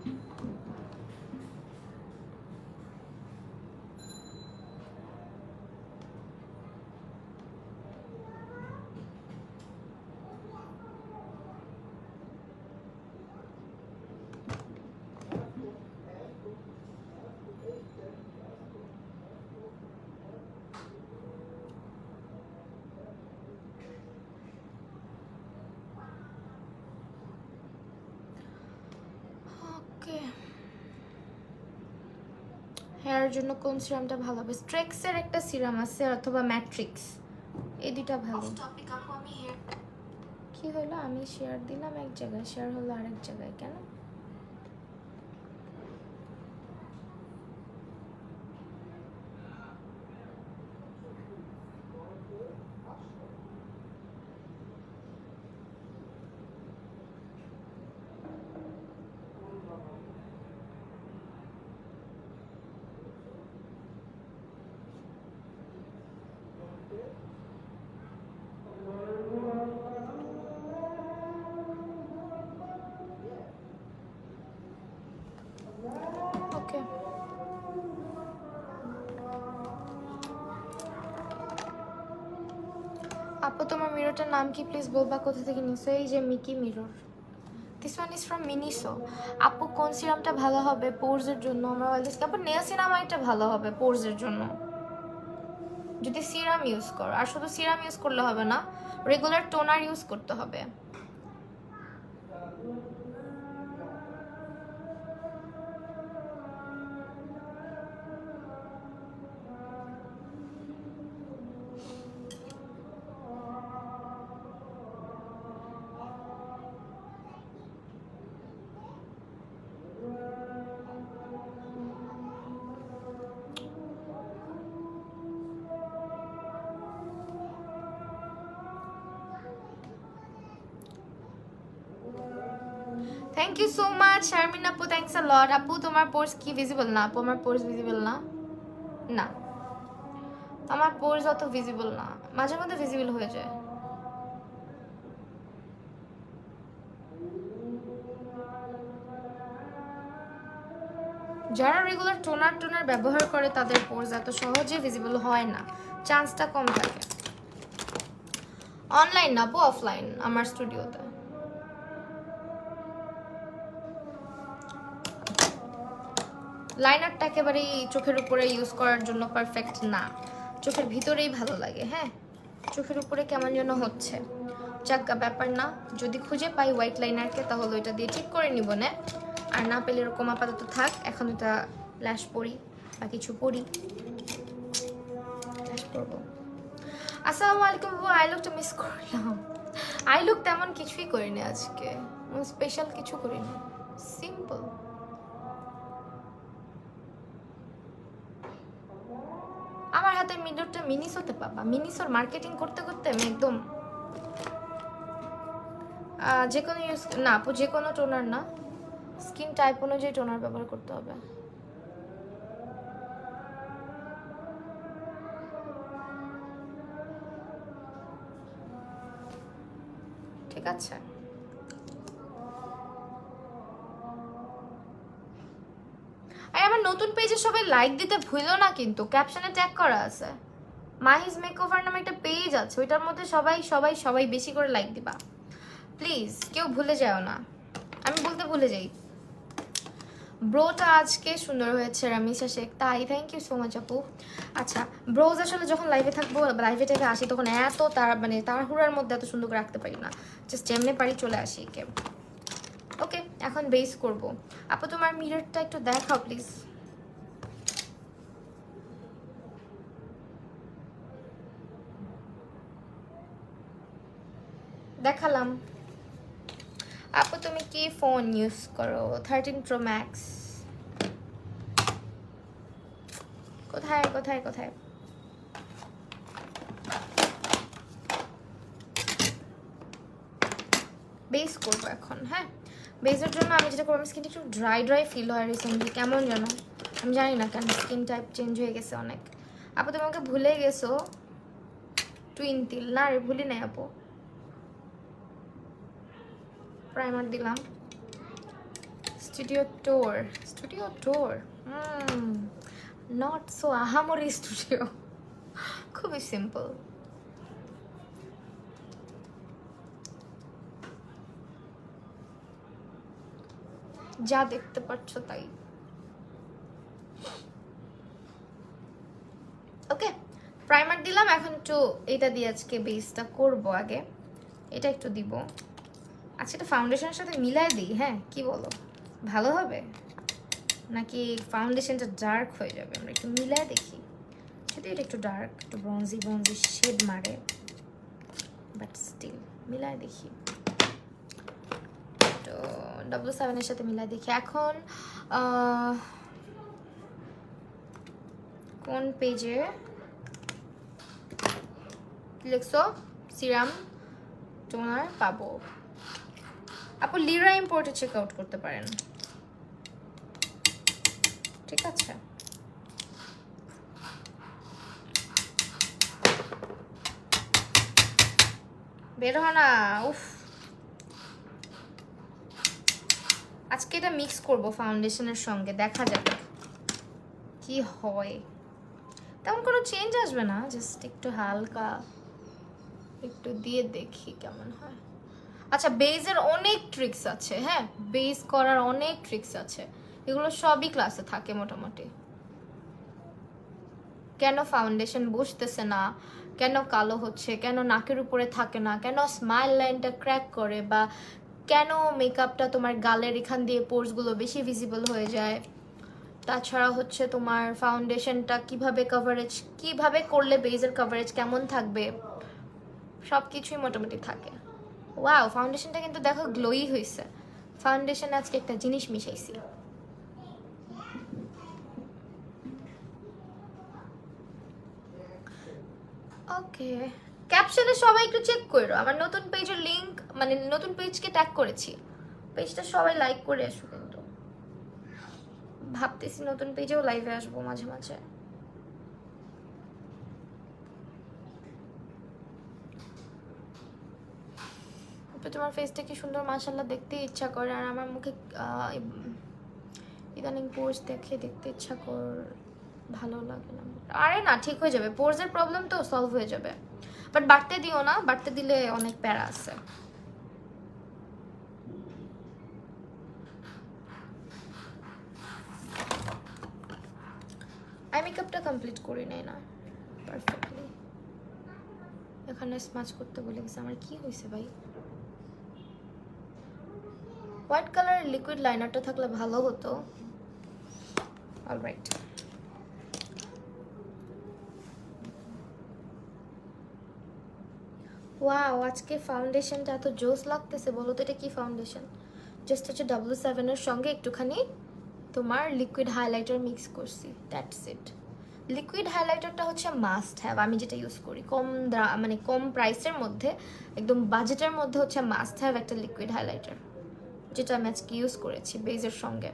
A: ওকে। হেয়ারের জন্য কোন সিরামটা ভালো হবে? স্ট্রেক্সের একটা সিরাম আছে, অথবা ম্যাট্রিক্স, এই দুটা ভালো। কি হলো, আমি শেয়ার দিলাম এক জায়গায়, শেয়ার হলো আরেক জায়গায়, কেন? ওকে আপু তোমার মিররটার নাম কি প্লিজ বলবা, কোথা থেকে নিছো? এই যে Mickey mirror this one is from Miniso. আপু কোন সিরামটা ভালো হবে পোরসের জন্য? আমার অলওয়েজ আপু নেয়াসিনামাইডটা ভালো হবে পোরসের জন্য যদি সিরাম ইউজ করো। আর শুধু সিরাম ইউজ করলে হবে না, রেগুলার টোনার ইউজ করতে হবে। Thank you so much Sharmin আপু, থ্যাংকস আ লট। আপু তোমার পোর্স কি ভিজিবল না? আপু আমার পোর্স ভিজিবল না, না আমার পোর্স অত ভিজিবল না, মাঝে মধ্যে ভিজিবল হয়ে যায়। যারা রেগুলার টোনার ব্যবহার করে তাদের পোর্স এত সহজে ভিজিবল হয় না, চান্সটা কম থাকে। অনলাইন না আপু, অফলাইন আমার স্টুডিওতে। লাইনারটা একেবারেই চোখের উপরে ইউজ করার জন্য পারফেক্ট না, চোখের ভিতরেই ভালো লাগে। হ্যাঁ, চোখের উপরে কেমন যেন হচ্ছে, চাক্কা ব্যাপার না। যদি খুঁজে পাই হোয়াইট লাইনারকে তাহলে ওইটা দিয়ে ঠিক করে নিব না, আর না পেলে এরকম আপাতত থাক। এখন এটা ল্যাশ পরি বা কিছু পরি, ল্যাশ পরবো। আসসালামু আলাইকুম আপু, আই লুকটা মিস করলাম। আই লুক তেমন কিছুই করিনি আজকে, স্পেশাল কিছু করিনি, সিম্পল। আমার হাতে মিডরটা মিনিসোতে পাবা, মিনিসোর মার্কেটিং করতে করতে আমি একদম যে কোনো ইউজ না আপু, যে কোনো টোনার না, স্কিন টাইপ অনুযায়ী টোনার ব্যবহার করতে হবে। ঠিক আছে, আর আমার নতুন পেজে সবাই লাইক দিতে ভুলো না কিন্তু, ক্যাপশনে ট্যাগ করা আছে মাহিজ মেকওভার নামে একটা পেজ আছে, ওইটার মধ্যে সবাই সবাই সবাই বেশি করে লাইক দিবা প্লিজ, কেউ ভুলে যাও না। আমি বলতে ভুলে যাই। ব্রোটা আজকে সুন্দর হয়েছে রামিসা শেখ, তাই থ্যাংক ইউ সো মাচ আপু। আচ্ছা, ব্রোজ আসলে যখন লাইভে থাকবো, লাইভে থেকে আসি, তখন এত মানে তাড়াহুড়ার মধ্যে এত সুন্দর করে রাখতে পারি না, জাস্ট যেমনি পারি চলে আসি কে। ওকে, এখন বেস করব। আপু তোমার মিররটা একটু দেখাও প্লিজ। দেখালাম। আপু তুমি কি ফোন ইউজ করো? 13 Pro Max। কোথায় কোথায় কোথায়? বেস করবো এখন। হ্যাঁ, বেসের জন্য আমি যেটা করবো, স্কিনটা একটু ড্রাই ড্রাই ফিল হয় রিসেন্টলি, কেমন যেন আমি জানি না কেন, স্কিন টাইপ চেঞ্জ হয়ে গেছে অনেক। আপু তুমি আমাকে ভুলে গেছো? টুইন তিল না রে, ভুলি নাই আপু। প্রাইমার দিলাম, স্টুডিও টোর নট সো আহামরি স্টুডিও, খুবই সিম্পল। যা দেখতে পাচ্ছ তাই। ওকে, প্রাইমার দিলাম, এখন একটু এটা দিয়ে আজকে বেসটা করব। আগে এটা একটু দিব। আচ্ছা, এটা ফাউন্ডেশনের সাথে মিলাই দিই, হ্যাঁ কি বলো, ভালো হবে নাকি ফাউন্ডেশনটা ডার্ক হয়ে যাবে? আমরা একটু মিলাই দেখি। যদি এটা একটু ডার্ক, একটু ব্রঞ্জি শেড মারে, বাট স্টিল মিলাই দেখি। তো 7 এর সাথে মিলাই দেখি। এখন কোন পেজে লিখছো সিরাম টোনার পাবো? আপু লিরা ইম্পোর্টে চেক আউট করতে পারেন, ঠিক আছে? বের হ না, উফ। আজকে এটা মিক্স করব ফাউন্ডেশনের সঙ্গে, দেখা যাবে কি হয়। তেমন কোনো চেঞ্জ আসবে না, জাস্ট একটু হালকা একটু দিয়ে দেখি কেমন হয়। আচ্ছা, বেজের অনেক ট্রিক্স আছে, হ্যাঁ, বেজ করার অনেক ট্রিক্স আছে, এগুলো সবই ক্লাসে থাকে মোটামুটি। কেন ফাউন্ডেশন বসতেছে না, কেন কালো হচ্ছে, কেন নাকের উপরে থাকে না, কেন স্মাইল লাইনটা ক্র্যাক করে, বা কেন মেকআপটা তোমার গালের এখান দিয়ে পোর্সগুলো বেশি ভিজিবল হয়ে যায়, তাছাড়া হচ্ছে তোমার ফাউন্ডেশনটা কিভাবে করলে বেজের কভারেজ কেমন থাকবে, সব কিছুই মোটামুটি থাকে। ওয়াও, ফাউন্ডেশনটা কিন্তু দেখো গ্লোই হয়েছে। ফাউন্ডেশনে আজকে একটা জিনিস মিশাইছি। ওকে, ক্যাপশনে সবাই একটু চেক করো, আমার নতুন পেজের লিংক, মানে নতুন পেজকে ট্যাগ করেছি, পেজটা সবাই লাইক করে আসো। কিন্তু ভাবতেছি নতুন পেজেও লাইভে আসবো মাঝে মাঝে। তোমার ফেসটা কি সুন্দর, মাশাআল্লাহ, দেখতে ইচ্ছা করে। আর আমার মুখে ইদানিং পোর্স দেখতে ইচ্ছা ভালো লাগে না। আরে না, ঠিক হয়ে যাবে, পোর্সের প্রবলেম তো সলভ হয়ে যাবে, বাট বাড়তে দিও না, বাড়তে দিলে অনেক প্যারা আছে। আই মেকআপটা কমপ্লিট করি নাই না পারফেক্টলি, এখানে স্মাচ করতে বলে গেছে। আমার কি হয়েছে ভাই? হোয়াইট কালারের লিকুইড লাইনারটা থাকলে ভালো হতো। অলরাইট, ওয়াও, আজকে ফাউন্ডেশনটা এত জোস লাগতেছে। বলো তো এটা কি ফাউন্ডেশন? জাস্ট হচ্ছে W7 এর সঙ্গে একটুখানি তোমার লিকুইড হাইলাইটার মিক্স করছি, দ্যাটস ইট। লিকুইড হাইলাইটারটা হচ্ছে মাস্ট হ্যাভ, আমি যেটা ইউজ করি মানে কম প্রাইসের মধ্যে, একদম বাজেটের মধ্যে হচ্ছে মাস্ট হ্যাভ একটা লিকুইড হাইলাইটার, যেটা আমি আজকে ইউজ করেছি বেজের সঙ্গে।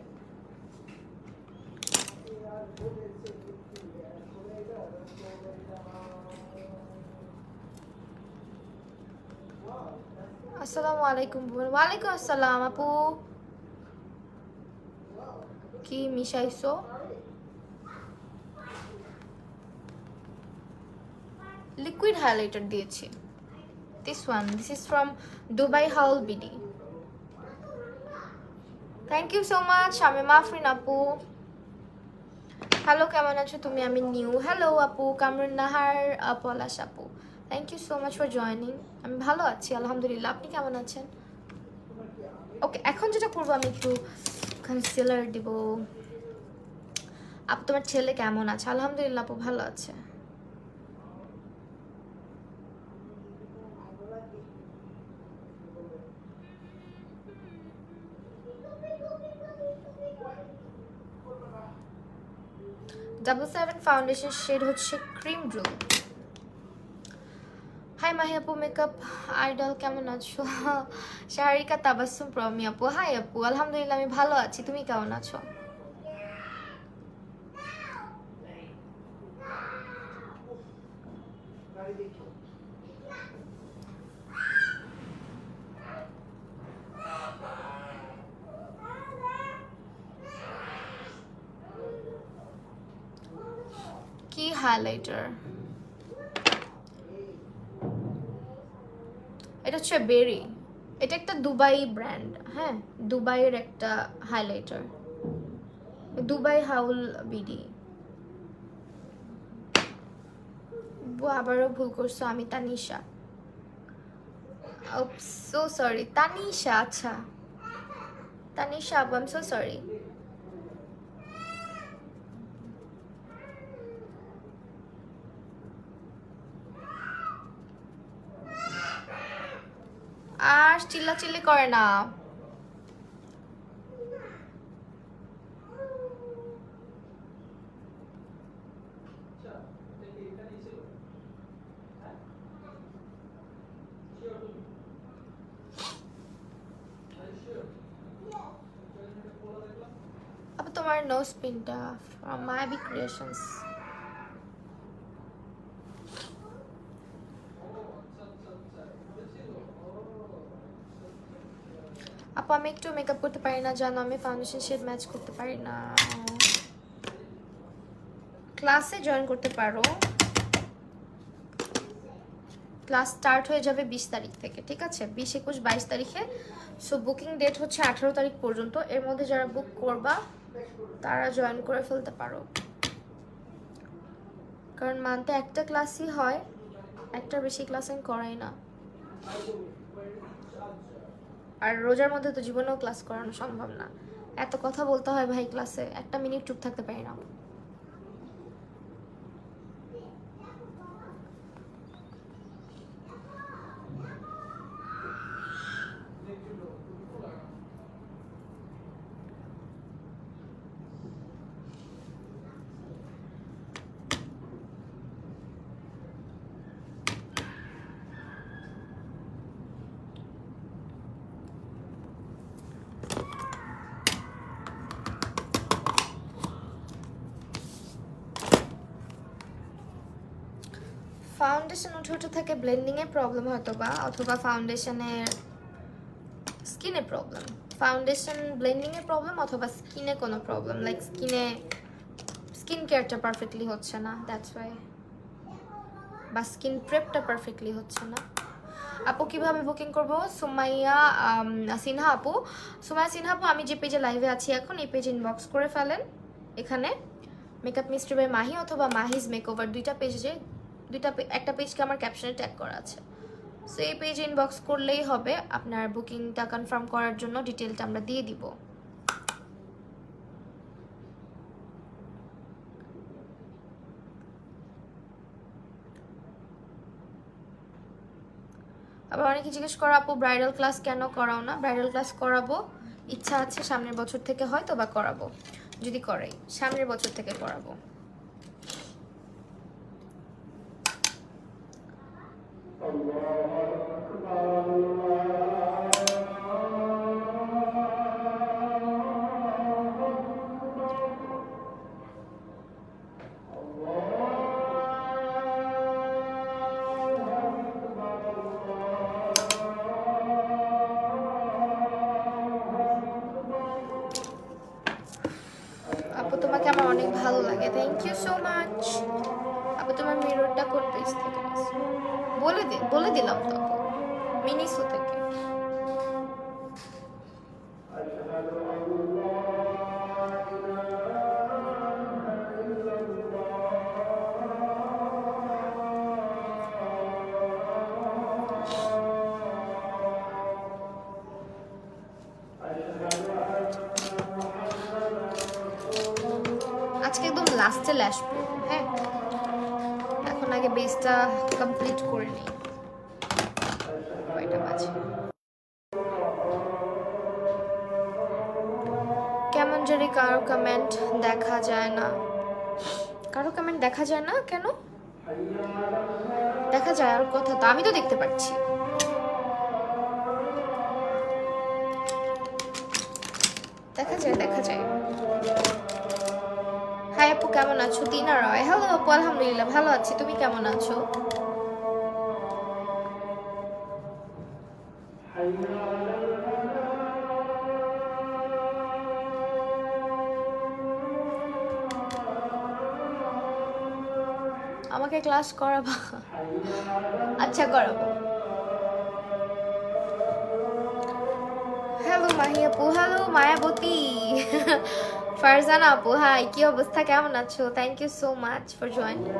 A: আসসালামু আলাইকুম। ওয়ালাইকুম আসসালাম আপু, কি মিশাইছো? লিকুইড হাইলাইটার দিয়েছি, this is from Dubai Haul BD. Thank you so much Shamima Afrin আপু। হ্যালো, কেমন আছো তুমি? আমি নিউ। হ্যালো আপু, কামরুন নাহার, পলাশ আপু, thank you so much for joining. আমি ভালো আছি আলহামদুলিল্লাহ, আপনি কেমন আছেন? ওকে, এখন যেটা করবো, আমি একটু কনসিলার দিব। আপু তোমার ছেলে কেমন আছে? আলহামদুলিল্লাহ আপু, ভালো আছে। W7 ফাউন্ডেশন শেড হচ্ছে ক্রিম ব্লু। হাই মাহি আপু, মেকআপ আইডল কেমন আছো? শাহারিকা তাবাসসুম প্রমি আপু, হাই আপু, আলহামদুলিল্লাহ আমি ভালো আছি, তুমি কেমন আছো? কি হাইলাইটার? এটা হচ্ছে বেরি, এটা একটা দুবাই ব্র্যান্ড, হ্যাঁ, দুবাইয়ের একটা হাইলাইটার, দুবাই হাউল বিডি। আবারও ভুল করছো, আমি তানিশা। সো সরি, তানিশা, আচ্ছা তানিশা আপু, আই এম সো সরি। আর চিল্লাচিল্লি করে না। আপু তোমার নোজ পিনটা ফ্রম মায়াবী ক্রিয়েশনস। আপু আমি একটু মেকআপ করতে পারি না জানো, আমি ফাউন্ডেশন শেড ম্যাচ করতে পারি না। ক্লাসে জয়েন করতে পারো, ক্লাস স্টার্ট হয়ে যাবে 20 তারিখ থেকে, ঠিক আছে? 20, 21, 22 তারিখে। সো বুকিং ডেট হচ্ছে 18 তারিখ পর্যন্ত। এর মধ্যে যারা বুক করবা তারা জয়েন করে ফেলতে পারো, কারণ মান্থে একটা ক্লাসই হয়, একটা বেশি ক্লাস আমি করাই না। আর রোজার মধ্যে তো জীবনেও ক্লাস করানো সম্ভব না, এত কথা বলতে হয় ভাই ক্লাসে, একটা মিনিট চুপ থাকতে পারি না। ফাউন্ডেশন উঠে উঠে থাকে, ব্লেন্ডিংয়ে প্রবলেম হয়তো বা, অথবা ফাউন্ডেশনের স্কিনে প্রবলেম। ফাউন্ডেশন ব্লেন্ডিংয়ে প্রবলেম অথবা স্কিনে কোনো প্রবলেম, লাইক স্কিন কেয়ারটা পারফেক্টলি হচ্ছে না, দ্যাটস ওয়াই। বা স্কিন প্রেপটা পারফেক্টলি হচ্ছে না। আপু কিভাবে বুকিং করবো? সুমাইয়া সিনহা আপু, সুমাইয়া সিনহা আপু, আমি যে পেজে লাইভে আছি এখন, এই পেজে ইনবক্স করে ফেলেন। এখানে মেকআপ মিস্ট্রি বাই মাহি অথবা মাহিজ মেকওভার, একটা পেজকে আমার ক্যাপশনে ট্যাগ করা আছে। সো এই পেজে ইনবক্স করলেই হবে, আপনার বুকিংটা কনফার্ম করার জন্য ডিটেলটা আমরা দিয়ে দিব। আবার অনেকে জিজ্ঞেস করো আপু ব্রাইডাল ক্লাস কেন করাও না? ব্রাইডাল ক্লাস করাবো, ইচ্ছা আছে সামনের বছর থেকে হয়তো বা করাবো, যদি করাই সামনের বছর থেকে করাবো। আপু তোমাকে আমার অনেক ভালো লাগে, থ্যাংক ইউ সো মাচ। আপু তোমার মিররটা কোন পেজ থেকে নিছো? বলে দিলাম তো আপু, মিনিসো থেকে। আজকে একদম লাস্টে আসবো, হ্যাঁ এখন আগে বেসটা কমপ্লিট করে নিই। কয়টা বাজে? কেমন জানি কারো কমেন্ট দেখা যায় না। কারো কমেন্ট দেখা যায় না কেন? দেখা যায় আর কথা তো, আমি তো দেখতে পাচ্ছি। দেখা যায়। হাই আপু কেমন আছো? টিনা রয়, হ্যালো আপু, আলহামদুলিল্লাহ ভালো আছি, তুমি কেমন আছো? আমাকে ক্লাস করাবা? আচ্ছা করাবো। হ্যালো মাহি আপু, হ্যালো মায়াবতী, ফারজানা আপু, হাই কি অবস্থা, কেমন আছো? Thank you so much for joining.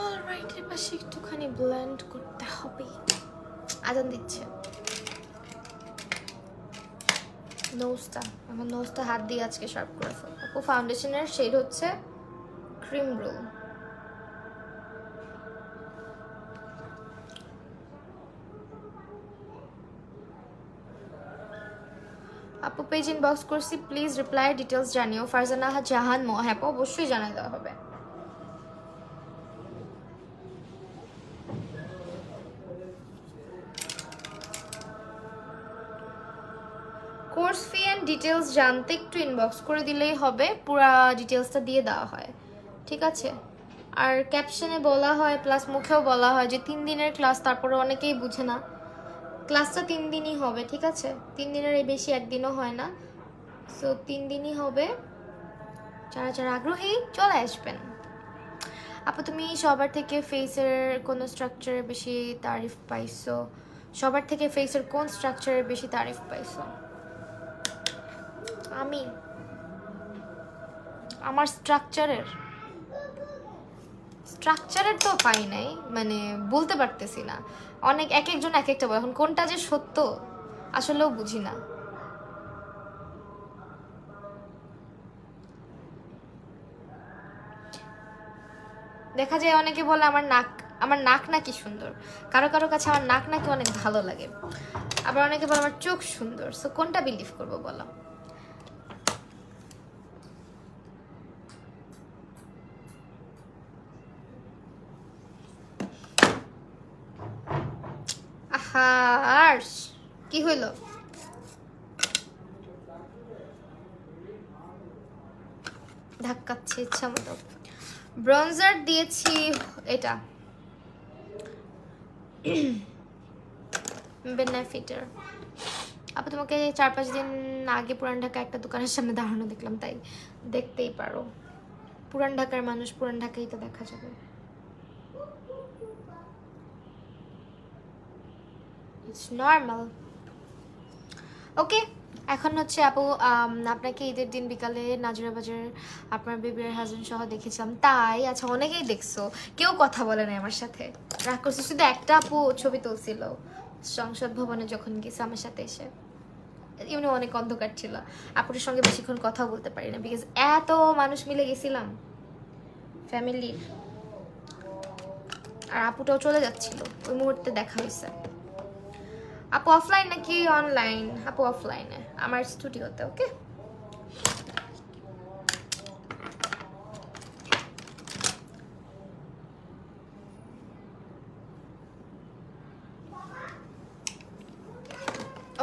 A: Alright, এর পাশে একটুখানি ব্লেন্ড করতে হবে। আজান দিচ্ছে। নোজটা হাত দিয়ে আজকে শার্প করে ফেলবো। ফাউন্ডেশনের শেড হচ্ছে ক্রিম রোল। আপু পেজ ইনবক্স করছি, প্লিজ রিপ্লাই ডিটেলস জানিও। ফারজানা জাহান হ্যাঁ অবশ্যই জানাই দেওয়া হবে। কোর্স ফি অ্যান্ড ডিটেলস জানতে একটু ইনবক্স করে দিলেই হবে, পুরা ডিটেলসটা দিয়ে দেওয়া হয়, ঠিক আছে? আর ক্যাপশনে বলা হয় প্লাস মুখেও বলা হয় যে 3 দিনের ক্লাস, তারপরে অনেকেই বুঝে না। ক্লাসটা 3 দিনই হবে, ঠিক আছে? 3 দিনের বেশি একদিনও হয় না, সো 3 দিনই হবে। যারা যারা আগ্রহী চলে আসবেন। আপু তুমি সবার থেকে ফেসের কোন স্ট্রাকচারে বেশি তারিফ পাইছো? সবার থেকে ফেসের কোন স্ট্রাকচারে বেশি তারিফ পাইছো? আমি আমার স্ট্রাকচারের তো পাই নাই, মানে বলতে পারতেছি না, অনেক এক একজন এক একটা বলে, এখন কোনটা যে সত্য আসলেও বুঝি না। দেখা যায় অনেকে বলে আমার নাক নাকি সুন্দর, কারো কারো কাছে আমার নাক নাকি অনেক ভালো লাগে, আবার অনেকে বলে আমার চোখ সুন্দর। সো কোনটা বিলিভ করবো বলো? আহা আর্শ, কি হইলো? ধাক্কাচ্ছে ইচ্ছা মতো। ব্রঞ্জার দিয়েছি এটা বেনিফিটার। আপু তোমাকে 4-5 দিন আগে পুরান ঢাকা একটা দোকানের সামনে দাঁড়ানো দেখলাম, তাই দেখতেই পারো। পুরান ঢাকার মানুষ পুরান ঢাকাই তো দেখা যাবে। It's normal. ওকে, এখন হচ্ছে আপু আপনাকে ঈদের দিন বিকালে নাজরা বাজার আপনার বেবির হাজবেন্ড সহ দেখেছিলাম, তাই আচ্ছা অনেকেই দেখছো, কেউ কথা বলে না আমার সাথে, রাগ করছে। শুধু একটা আপু ছবি তুলছিল সংসদ ভবনে যখন গেছে আমার সাথে এসে, এমনি অনেক অন্ধকার ছিল, আপুর সঙ্গে বেশিক্ষণ কথা বলতে পারি না, বিকজ এত মানুষ মিলে গেছিলাম ফ্যামিলির, আর আপুটাও চলে যাচ্ছিল, ওই মুহূর্তে দেখা হয়েছে। আপু অফলাইন নাকি অনলাইন? আপু অফলাইনে আমার স্টুডিওতে। ওকে,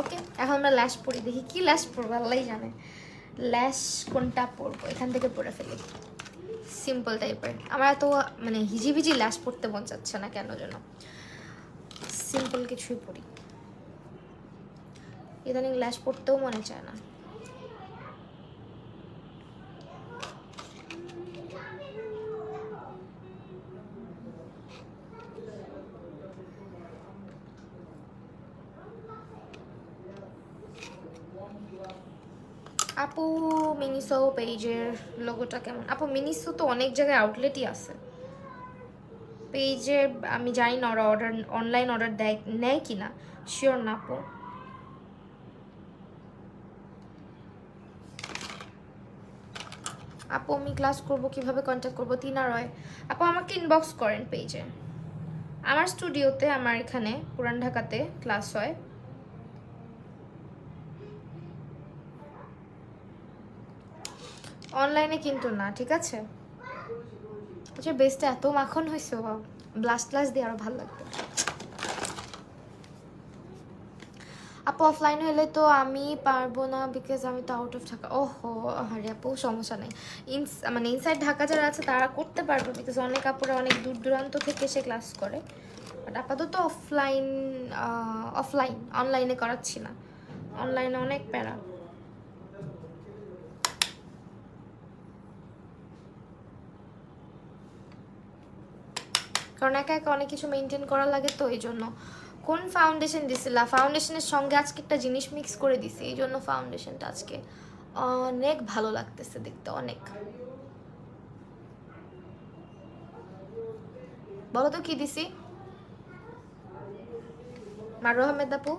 A: ওকে এখন আমরা ল্যাশ পরি, দেখি কি ল্যাশ পরবো আল্লাহই জানে। ল্যাশ কোনটা পরবো, এখান থেকে পরে ফেলি। সিম্পল টাইপের, আমার এত মানে হিজিবিজি ল্যাশ পরতে মন চাচ্ছে না কেন যেন, সিম্পল কিছুই পরি। ইদানিং ল্যাশ পরতেও মনে চায় না। আপু মিনিসো পেজের লোগোটা কেমন? আপু মিনিসো তো অনেক জায়গায় আউটলেটই আছে, পেজে আমি জানি না ওরা অনলাইন অর্ডার নেয় কি না, শিওর না আপু। আপু আমি ক্লাস করব, কিভাবে কন্ট্যাক্ট করবো? তিনা রয় আপু আমাকে ইনবক্স করেন পেজে, আমার স্টুডিওতে, আমার এখানে পুরান ঢাকাতে ক্লাস হয়। অনলাইনে কিন্তু না, ঠিক আছে? আচ্ছা বেস্টে এত মাখন হয়েছে, ব্লাস্ট ক্লাস দিয়ে আরো ভালো লাগবে। আপু অফলাইন হলে তো আমি পারবো না, বিকজ আমি তো আউট অফ ঢাকা। ওহো আরে আপু সমস্যা নেই, মানে ইনসাইড ঢাকা যারা আছে তারা করতে পারবে, বিকজ অনেক আপুরা অনেক দূর দূরান্ত থেকে এসে ক্লাস করে, বাট আপাতত অফলাইন অনলাইনে করাচ্ছি না, অনলাইনে অনেক প্যারা। কারণ একা একা অনেক কিছু মেনটেন করা লাগে, তো এই জন্য। কোন ফাউন্ডেশন দিছিলা? ফাউন্ডেশনের সঙ্গে আজকে একটা জিনিস মিক্স করে দিছি, এই জন্য ফাউন্ডেশনটা আজকে অনেক ভালো লাগতেছে দেখতে, অনেক। বলো তো কি দিছি? মারু আহমেদ আপু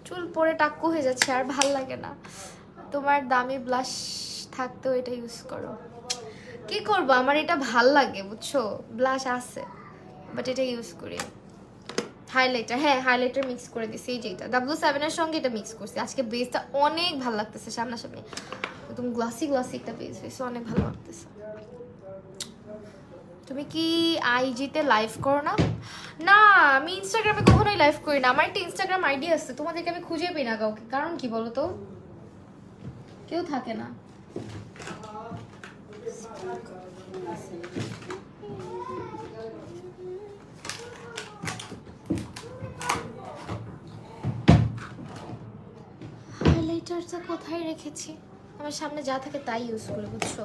A: চুল পরে টাক্কু হয়ে যাচ্ছে, আর ভাল লাগে না। তোমার দামি ব্লাশ থাকতেও এটা ইউজ করো। কি করবো, আমার এটা ভাল লাগে বুঝছো, ব্লাশ আছে বাট এটা ইউজ করি। হাইলাইটার, হ্যাঁ হাইলাইটার মিক্স করে দিছি, এই যেটা W7 এর সঙ্গে এটা মিক্স করছি। আজকে বেসটা অনেক ভালো লাগতেছে, সামনাসামনি একদম গ্লাসি গ্লাসি একটা বেস, অনেক ভালো লাগতেছে। তুমি কি আইজিতে লাইভ করো না? না, আমি ইনস্টাগ্রামে কখনোই লাইভ করি না। আমার একটা ইনস্টাগ্রাম আইডি আছে, তোমাদেরকে আমি খুঁজে পাই না কাউকে। কারণ কি বলো তো, কেউ থাকে না। হাইলাইটারটা কোথায় রেখেছি? আমার সামনে যা থাকে তাই ইউজ করি বুঝছো।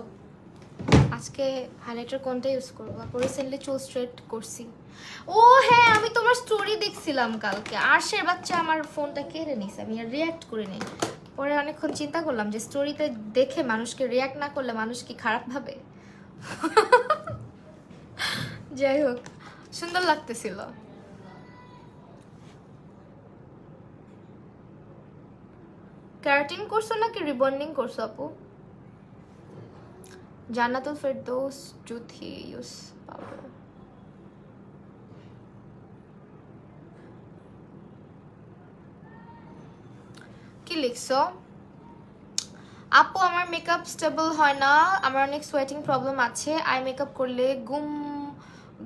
A: আজকে হাইলাইটার কোনটা ইউজ করবো? আপু রিসেন্টলি চুল স্ট্রেট করছি। ও হ্যাঁ, আমি তোমার স্টোরি দেখছিলাম কালকে। আরশের বাচ্চা আমার ফোনটা কেড়ে নিছে, আমি আর রিয়াক্ট করিনি। পরে অনেকক্ষণ চিন্তা করলাম যে স্টোরিতে দেখে মানুষকে রিয়াক্ট না করলে মানুষ কি খারাপ ভাবে। যাই হোক, সুন্দর লাগতেছিল। ক্যারাটিন করছো নাকি রিবন্ডিং করছো আপু? Jannatul Ferdous Juthi use powder. কি লিখছো আপু? আমার মেকআপ স্টেবল হয় না, আমার অনেক সোয়েটিং প্রবলেম আছে। আই মেকআপ করলে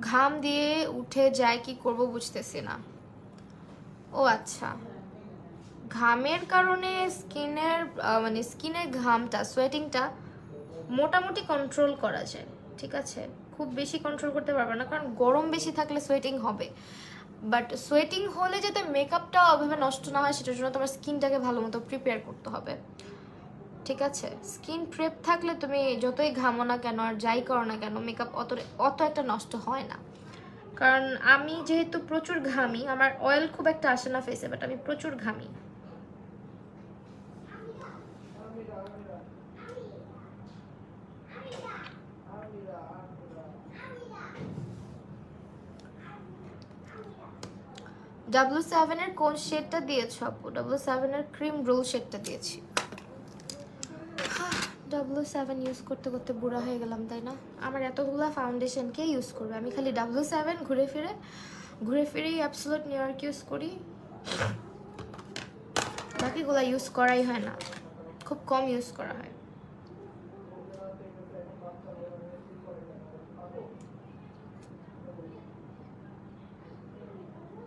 A: ঘাম দিয়ে উঠে যায়, কি করব বুঝতেছি না। ও আচ্ছা, ঘামের কারণে স্কিনের ঘামটা, সোয়েটিংটা মোটামুটি কন্ট্রোল করা যায়, ঠিক আছে। খুব বেশি কন্ট্রোল করতে পারবে না, কারণ গরম বেশি থাকলে সোয়েটিং হবে। বাট সোয়েটিং হলে যাতে মেকআপটা ওভাবে নষ্ট না হয়, সেটার জন্য তোমার স্কিনটাকে ভালো মতো প্রিপেয়ার করতে হবে, ঠিক আছে। স্কিন প্রেপ থাকলে তুমি যতই ঘামো না কেন আর যাই করো না কেন, মেকআপ অত একটা নষ্ট হয় না। কারণ আমি যেহেতু প্রচুর ঘামি, আমার অয়েল খুব একটা আসে না ফেসে, বাট আমি প্রচুর ঘামি। W7 এর কোন শেডটা দিয়েছো আপু? W7 এর ক্রিম রোল শেডটা দিয়েছি। W7 ইউজ করতে করতে বুড়া হয়ে গেলাম, তাই না? আমার এতগুলো ফাউন্ডেশন কে ইউজ করবে? আমি খালি W7 ঘুরে ফিরে অ্যাবসোলিউট নিউ ইয়র্ক ইউজ করি, বাকিগুলো ইউজ করাই হয় না, খুব কম ইউজ করা হয়।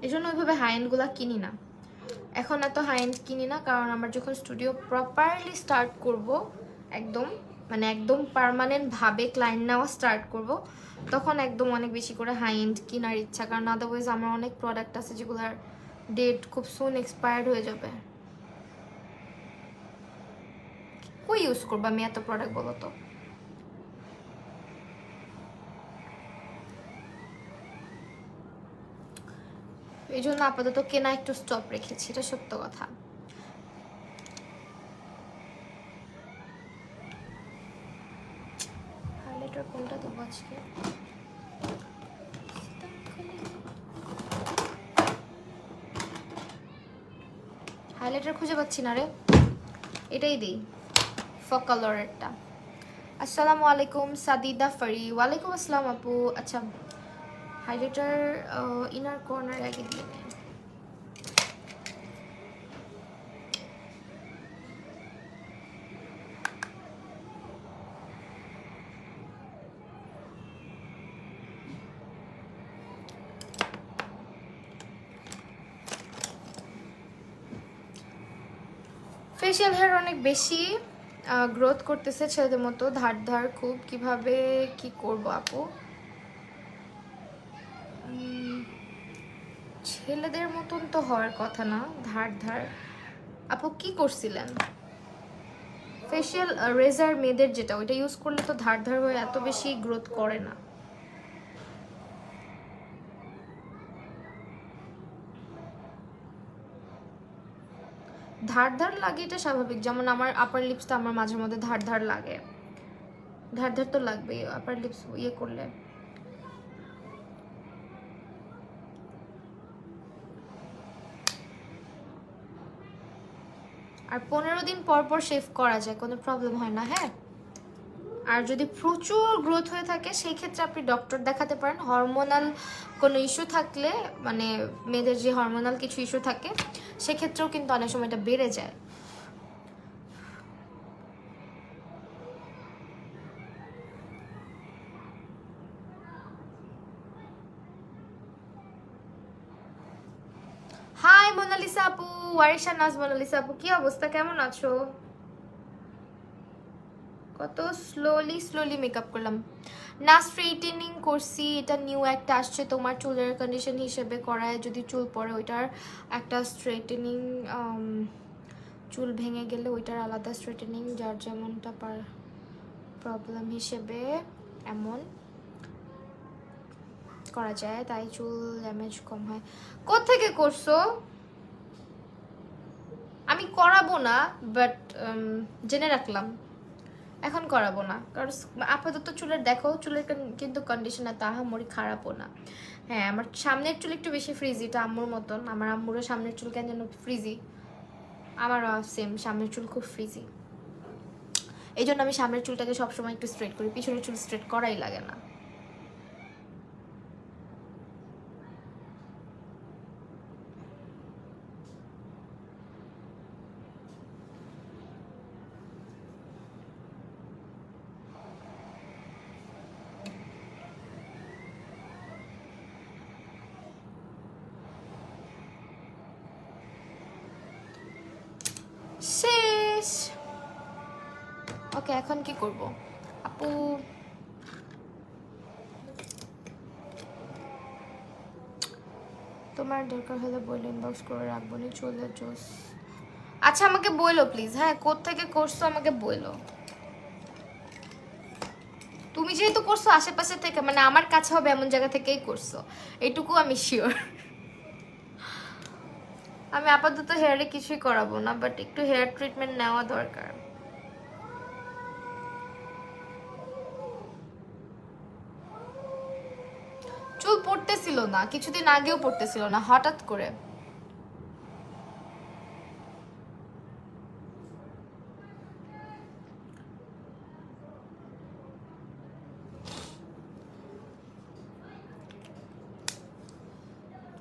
A: এই জন্য ওইভাবে হাই এন্ডগুলো কিনি না এখন, এত হাই এন্ড কিনি না। কারণ আমার যখন স্টুডিও প্রপারলি স্টার্ট করব, একদম একদম পার্মানেন্ট ভাবে ক্লায়েন্ট নেওয়া স্টার্ট করব, তখন একদম অনেক বেশি করে হাই এন্ড কেনার ইচ্ছা। কারণ আদারওয়াইজ আমার অনেক প্রোডাক্ট আছে যেগুলোর ডেট খুব সুন এক্সপায়ার্ড হয়ে যাবে। কই ইউজ করবো আমি এত প্রোডাক্ট, বলো তো? এই জন্য আপাতত কেনা একটু স্টপ রেখেছি, এটা সত্য কথা। হাইলাইটার কোনটা দেবো আজকে? হাইলাইটার খুঁজে পাচ্ছি না রে, এটাই দিই, ফকালরেরটা। আসসালামু আলাইকুম সাদিদা ফারি। ওয়ালাইকুম আসসালাম আপু। আচ্ছা, হাইলাইটার ইনার কর্নার আগে দিয়ে নেই। ফেশিয়াল হেয়ার অনেক বেশি গ্রোথ করতেছে ছেলেদের মতো, ধার খুব। কিভাবে কি করব আপু? ছেলেদের মতন তো হওয়ার কথা না, ধার। আপু কি করছিলেন? ফেশিয়াল রেজার মেয়েদের যেটা, ওইটা ইউজ করলে তো ধার হয়ে এত বেশি গ্রোথ করে না। ধার লাগে এটা স্বাভাবিক, যেমন আমার আপার লিপসটা আমার মাঝে মধ্যে ধার লাগে, ধার তো লাগবে আপার লিপস ইয়ে করলে। আর 15 দিন পর পর শেভ করা যায়, কোনো প্রবলেম হয় না। হ্যাঁ, আর যদি প্রচুর গ্রোথ হয়ে থাকে সেই ক্ষেত্রে আপনি ডক্টর দেখাতে পারেন। হরমোনাল কোনো ইস্যু থাকলে, মানে মেয়েদের যে হরমোনাল কিছু ইস্যু থাকে সেক্ষেত্রেও কিন্তু অনেক সময় এটা বেড়ে যায়। হাই মোনালিসা আপু, ওয়ারিশা নাজ মোনালিসা আপু, কি অবস্থা, কেমন আছো? কত স্লোলি মেকআপ করলাম না, স্ট্রেইটেনিং করছি, এটা নিউ একটা আসছে তোমার চুলের কন্ডিশন হিসেবে করায় যদি চুল পড়ে ওইটার একটা স্ট্রেইটেনিং, চুল ভেঙে গেলে ওইটার আলাদা স্ট্রেইটেনিং, যার যেমনটা প্রবলেম হিসেবে এমন করা যায়, তাই চুল ড্যামেজ কম হয়। কোত্থেকে করছো? আমি করাবো না, বাট জেনে রাখলাম এখন করাবো না, কারণ আপাতত চুলের দেখো, চুলের কিন্তু কন্ডিশন এত আহামরি খারাপও না। হ্যাঁ, আমার সামনের চুল একটু বেশি ফ্রিজি, এটা আম্মুর মতন। আমার আম্মুরও সামনের চুল কেন যেন ফ্রিজি, আমারও সেম সামনের চুল খুব ফ্রিজি। এই জন্য আমি সামনের চুলটাকে সবসময় একটু স্ট্রেট করি, পিছনের চুল স্ট্রেট করাই লাগে না। শেষ। ওকে, এখন কি করব আপু? তোমার দরকার হলে বলে ইনবক্স করে রাখবো, নি চলে জোস। আচ্ছা আমাকে বলো প্লিজ, হ্যাঁ কোত্থেকে করছো আমাকে বলো। তুমি যেহেতু করছো আশেপাশে থেকে, মানে আমার কাছে হবে এমন জায়গা থেকেই করছো, এইটুকু আমি শিওর। আমি আপাতত হেয়ারে কিছুই করাবো না, বাট একটু হেয়ার ট্রিটমেন্ট নেওয়া দরকার। চুল পড়তেছিল না, কিছুদিন আগেও পড়তেছিল না, হঠাৎ করে।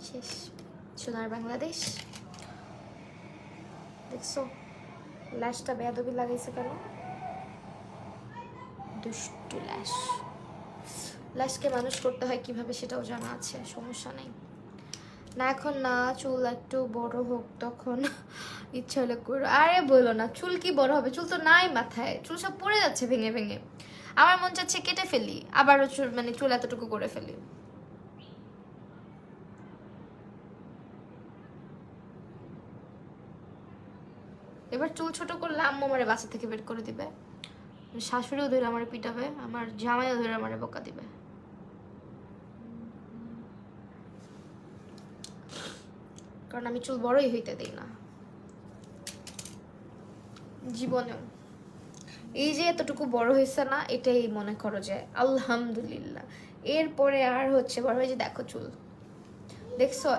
A: শেষ। সোনার বাংলাদেশ দেখছো, ল্যাশটা বেয়াদবি লাগাইছে কেন? দুষ্টু ল্যাশ। ল্যাশকে মানুষ করতে হয় কিভাবে সেটাও জানা আছে, সমস্যা নেই। না এখন না, চুল একটু বড় হোক তখন ইচ্ছা হলে করো। আরে বলো না, চুল কি বড় হবে? চুল তো নাই মাথায়, চুল সব পড়ে যাচ্ছে ভেঙে ভেঙে। আমার মন চাচ্ছে কেটে ফেলি, আবারও চুল, মানে চুল এতটুকু করে ফেলি। এবার চুল ছোট করলে আম্মু আমারে বাসা থেকে বের করে দিবে, শাশুড়িও ধরে আমারে পিটাবে, আমার জামাইও ধরে আমারে বকা দিবে। কারণ আমি চুল বড়ই হইতে দিই না জীবনেও। এই যে এতটুকু বড় হয়েছে না, এটাই মনে করো যে আলহামদুলিল্লাহ। এরপরে আর হচ্ছে বড় হয়েছে, দেখো চুল দেখছো,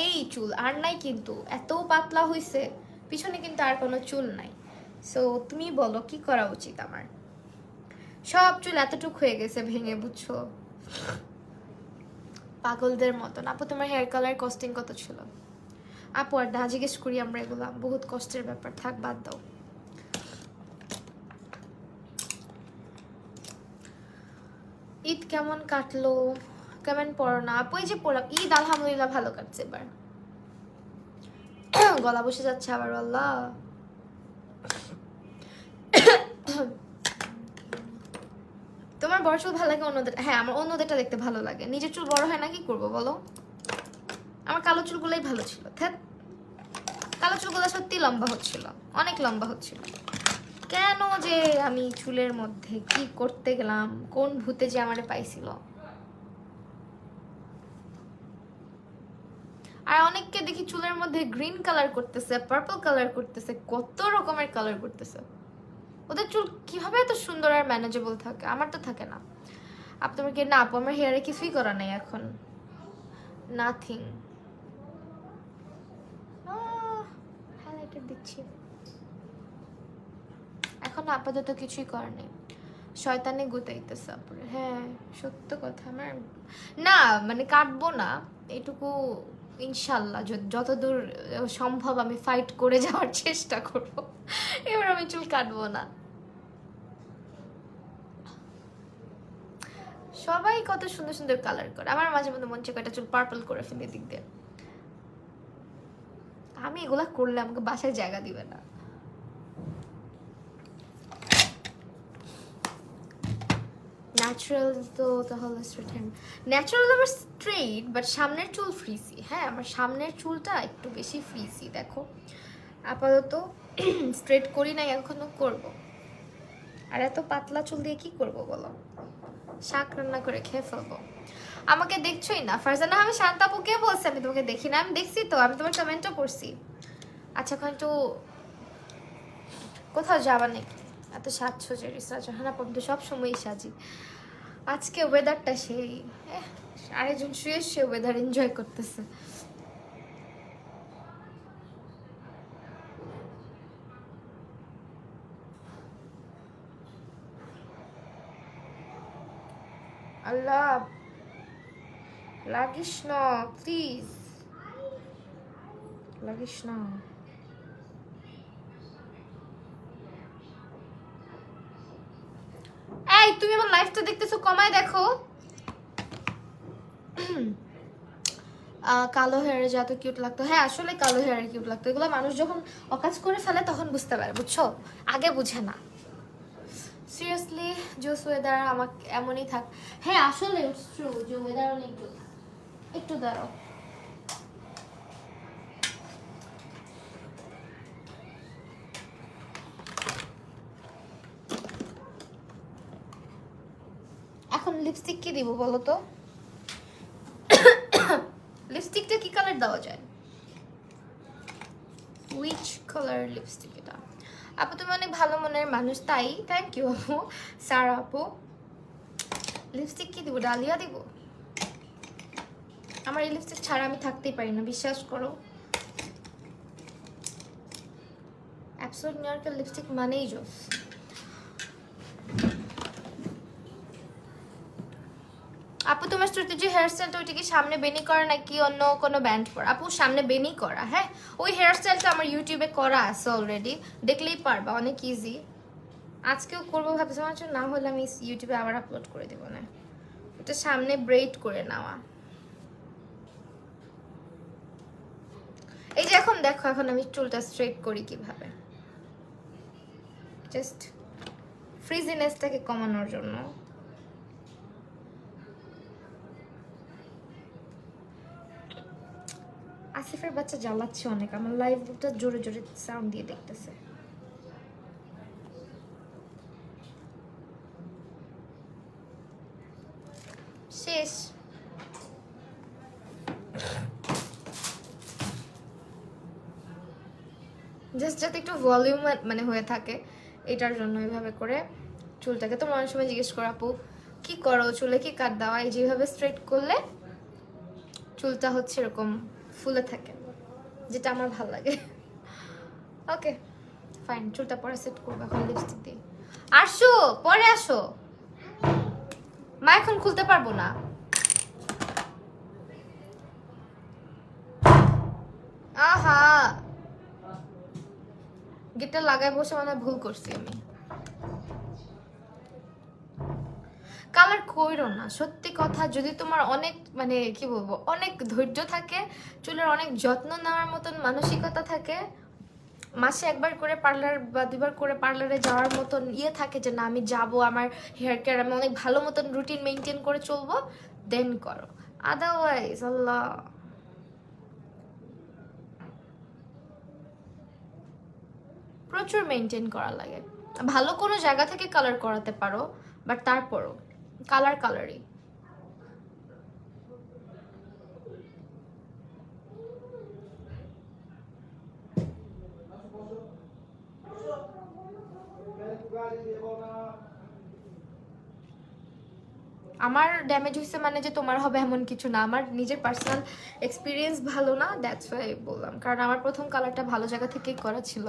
A: এই চুল আর নাই, কিন্তু এত পাতলা হয়েছে, পিছনে কিন্তু আর কোনো চুল নাই। সো তুমি বলো কি করা উচিত আমার? সব চুল এতটুক হয়ে গেছে ভেঙে, বুঝছো, পাগলদের মতন। আপু তোমার হেয়ার কালার কস্টিং কত ছিল? আপু আর না জিজ্ঞেস করি আমরা, এগুলা বহুত কষ্টের ব্যাপার, থাক বাদ দাও। ঈদ কেমন কাটলো? কেমন পড়ো না আপু? এই যে পড়লাম, ঈদ আলহামদুলিল্লাহ ভালো কাটছে এবার। গলা বসে যাচ্ছে আবার, আল্লাহ। তোমার বড় চুল ভালো লাগে অন্যদের? হ্যাঁ, আমার অন্যদেরটা দেখতে ভালো লাগে, নিজের চুল বড় হয় না, কি করবো বলো? আমার কালো চুলগুলোই ভালো ছিল, ধ্যাৎ। কালো চুলগুলো সত্যি লম্বা হচ্ছিল, অনেক লম্বা হচ্ছিল। কেন যে আমি চুলের মধ্যে কি করতে গেলাম, কোন ভূতে যে আমারে পাইছিল। আর অনেককে দেখি চুলের মধ্যে গ্রিন কালার করতেছে, পার্পল কালার করতেছে, কত রকমের কালার করতেছে। ওদের চুল কিভাবে এত সুন্দর আর ম্যানেজেবল থাকে, আমার তো থাকে না। আপনার কি? না আপু, আমার হেয়ারে কিছুই করা নেই এখন, নাথিং। হাইলাইটার দিচ্ছি। এখন আপাতত কিছুই করেনি, শয়তানে গুতাইতেছে আপুরে। হ্যাঁ সত্য কথা, আমার না মানে কাটবো না এটুকু ইনশাল্লাহ, যতদূর সম্ভব আমি ফাইট করে যাওয়ার চেষ্টা করব। এবার আমি চুল কাটবো না। সবাই কত সুন্দর সুন্দর কালার করে, আমার মাঝে মধ্যে মন চায় কয়টা চুল পার্পল করে ফেলে দিক দিয়ে। আমি এগুলা করলে আমাকে বাসায় জায়গা দিবে না। ন্যাচারাল তো তাহলে স্ট্রেট হ্যান্ড, ন্যাচারাল আমার স্ট্রেট, বাট সামনের চুল ফ্রিসি। হ্যাঁ আমার সামনের চুলটা একটু বেশি ফ্রিসি, দেখো আপাতত স্ট্রেট করি নাই, এখনো করব। আর এত পাতলা চুল দিয়ে কি করব বলো, শাক রান্না করে খেয়ে ফেলবো। আমাকে দেখছোই না ফারজানা, আমি শান্তাপু কে বলছে আমি তোমাকে দেখি না? আমি দেখছি তো, আমি তোমার কমেন্টও পড়ছি। আচ্ছা এখন একটু কোথাও যাবা নাকি? এত সাজছো যে রিসার্চ, হ্যাঁ আমি তো সবসময়ই সাজি। আজকে ওয়েদারটা সেই, আরেকজন শুয়ে শুয়ে ওয়েদার এনজয় করতেছে। আল্লাহ লাগিস না প্লিজ, লাগিস না। এই তুমি আমার লাইফটা দেখতেছো, কমায় দেখো। কালো হেয়ারে যত কিউট লাগতো, হ্যাঁ আসলে কালো হেয়ারে কিউট লাগতো, এগুলো মানুষ যখন অকাজ করে ফেলে তখন বুঝতে পারে, বুঝছো, আগে বুঝে না। সিরিয়াসলি জোস ওয়েদার আমাকে এমনই থাক। হ্যাঁ আসলে ইটস ট্রু যে ওয়েদার অনেক জোস। একটু দাঁড়াও, এখন লিপস্টিক কি দিব বলো তো? লিপস্টিকটা কি কালার দেওয়া যায়? উইচ কালার লিপস্টিক এটা? আপু তুমি অনেক ভালো মনের মানুষ, তাই থ্যাংক ইউ আপু। স্যার আপু লিপস্টিক কি দিব, ডালিয়া দিব? আমার এই লিপস্টিক ছাড়া আমি থাকতেই পারি না, বিশ্বাস করো। অ্যাবসোলিউট নিউইয়র্কের লিপস্টিক মানেই জোস। আপু তোমার স্ট্র্যাটেজি হেয়ার স্টাইলটা ওইটা কি সামনে বেনি করা নাকি অন্য কোনো ব্যান্ড করা? আপু সামনে বেনি করা। হ্যাঁ ওই হেয়ার স্টাইলটা আমার ইউটিউবে করা আছে অলরেডি, দেখলেই পারবা, অনেক ইজি। আজকেও করবো ভাবছিলাম, না হলে আমি ইউটিউবে আবার আপলোড করে দেবো। না এটা সামনে ব্রেড করে নেওয়া। এই যে এখন দেখো, এখন আমি চুলটা স্ট্রেট করি কিভাবে, জাস্ট ফ্রিজিনেসটাকে কমানোর জন্য। আসিফের বাচ্চা জ্বালাচ্ছে অনেক, আমার লাইভটা জোরে জোরে সাউন্ড দিয়ে দেখতেছে। শেষ। জাস্ট যাতে একটু ভলিউম মানে হয়ে থাকে, এটার জন্য এইভাবে করে চুলটাকে। তোমরা অনেক সময় জিজ্ঞেস করো আপু কি করো, চুলে কি কাট দেওয়া? এই যেভাবে স্ট্রেট করলে চুলটা হচ্ছে এরকম ফুলে থাকে, যেটা আমার ভালো লাগে। ওকে ফাইন, চুলটা পরে সেট করবো, এখন লিপস্টিক দিই। আসো পরে আসো, মা এখন খুলতে পারবো না। আহা গেটটা লাগাই বসে মানে ভুল করছি আমি। কালার কইরো না, সত্যি কথা, যদি তোমার অনেক মানে কি বলবো অনেক ধৈর্য থাকে, চুলের অনেক যত্ন নেওয়ার মতন মানসিকতা থাকে, মাসে একবার করে পার্লার বা দুবার করে পার্লারে যাওয়ার মতন ইয়ে থাকে যে না আমি যাব, আমার হেয়ার কেয়ার আমি অনেক ভালো মতন রুটিন মেনটেন করে চলবো, দেন করো। আদারওয়াইজ আল্লাহ, প্রচুর মেনটেন করা লাগে। ভালো কোনো জায়গা থেকে কালার করাতে পারো, বাট তারপরও কালারই। আমার ড্যামেজ হয়েছে মানে যে তোমার হবে এমন কিছু না, আমার নিজের পার্সোনাল এক্সপিরিয়েন্স ভালো না, দ্যাটস ওয়াই বললাম, কারণ আমার প্রথম কালারটা ভালো জায়গা থেকেই করা ছিল।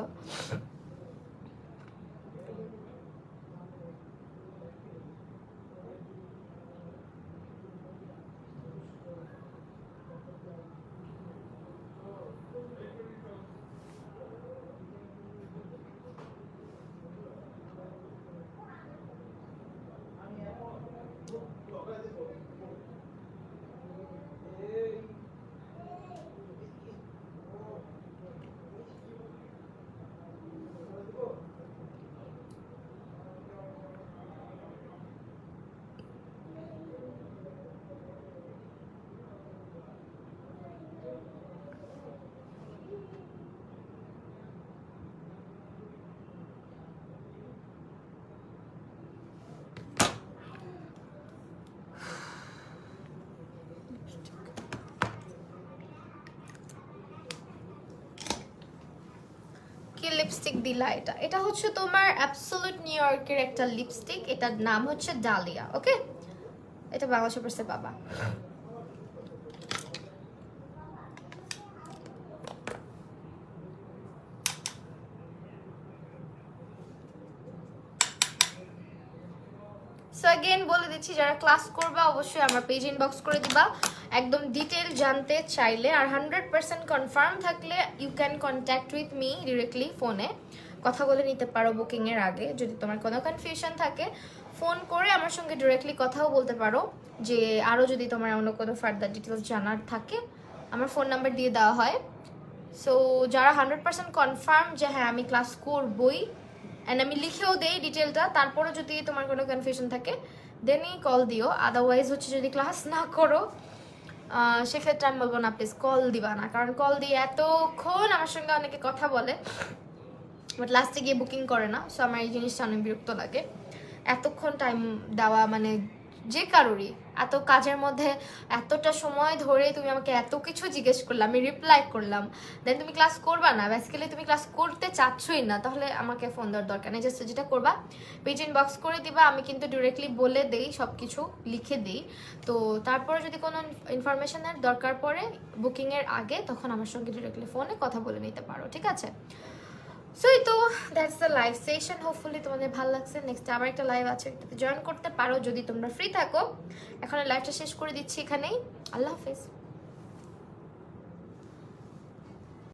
A: কি লিপস্টিক দিলা? এটা এটা হচ্ছে তোমার অ্যাবসোলিউট নিউ ইয়র্কের একটা লিপস্টিক, এটার নাম হচ্ছে ডালিয়া। ওকে, এটা বাংলা শপার্সে পাবা। সো अगेन বলে দিচ্ছি, যারা ক্লাস করবা অবশ্যই আমার পেজ ইনবক্স করে দিবা একদম ডিটেল জানতে চাইলে। আর 100% কনফার্ম থাকলে you can contact with me directly, ফোনে কথা বলে নিতে পারো বুকিংয়ের আগে। যদি তোমার কোনো কনফিউশন থাকে ফোন করে আমার সঙ্গে ডিরেক্টলি কথাও বলতে পারো, যে আরও যদি তোমার অন্য কোনো ফার্দার ডিটেলস জানার থাকে আমার ফোন নাম্বার দিয়ে দেওয়া হয়। সো যারা 100% কনফার্ম যে হ্যাঁ আমি ক্লাস করবই, অ্যান্ড আমি লিখেও দেই ডিটেলটা, তারপরে যদি তোমার কোনো কনফিউশন থাকে দেনই কল দিও। আদারওয়াইজ হচ্ছে যদি ক্লাস না করো সেক্ষেত্রে আমি বলবো না প্লিজ কল দিবা না, কারণ কল দিয়ে এতক্ষণ আমার সঙ্গে অনেকে কথা বলে বাট লাস্টে গিয়ে বুকিং করে না। সো আমার এই জিনিসটা অনেক বিরক্ত লাগে, এতক্ষণ টাইম দেওয়া মানে যে কারোরই এত কাজের মধ্যে এতটা সময় ধরে তুমি আমাকে এত কিছু জিজ্ঞেস করলাম, আমি রিপ্লাই করলাম, দেন তুমি ক্লাস করবা না, বেসিক্যালি তুমি ক্লাস করতে চাচ্ছই না, তাহলে আমাকে ফোন দেওয়ার দরকার নেই। জাস্ট যেটা করবা পেজ ইনবক্স করে দিবা, আমি কিন্তু ডিরেক্টলি বলে দেই, সব কিছু লিখে দিই। তো তারপরে যদি কোনো ইনফরমেশনের দরকার পড়ে বুকিংয়ের আগে, তখন আমার সঙ্গে ডিরেক্টলি ফোনে কথা বলে নিতে পারো, ঠিক আছে? সো এই তো that's the live session, hopefully তোমাদের ভালো লাগছে। নেক্সট আবার একটা লাইভ আছে, এটাতে জয়েন করতে পারো যদি তোমরা ফ্রি থাকো। এখন লাইভটা শেষ করে দিচ্ছি এখানেই। আল্লাহ হাফেজ।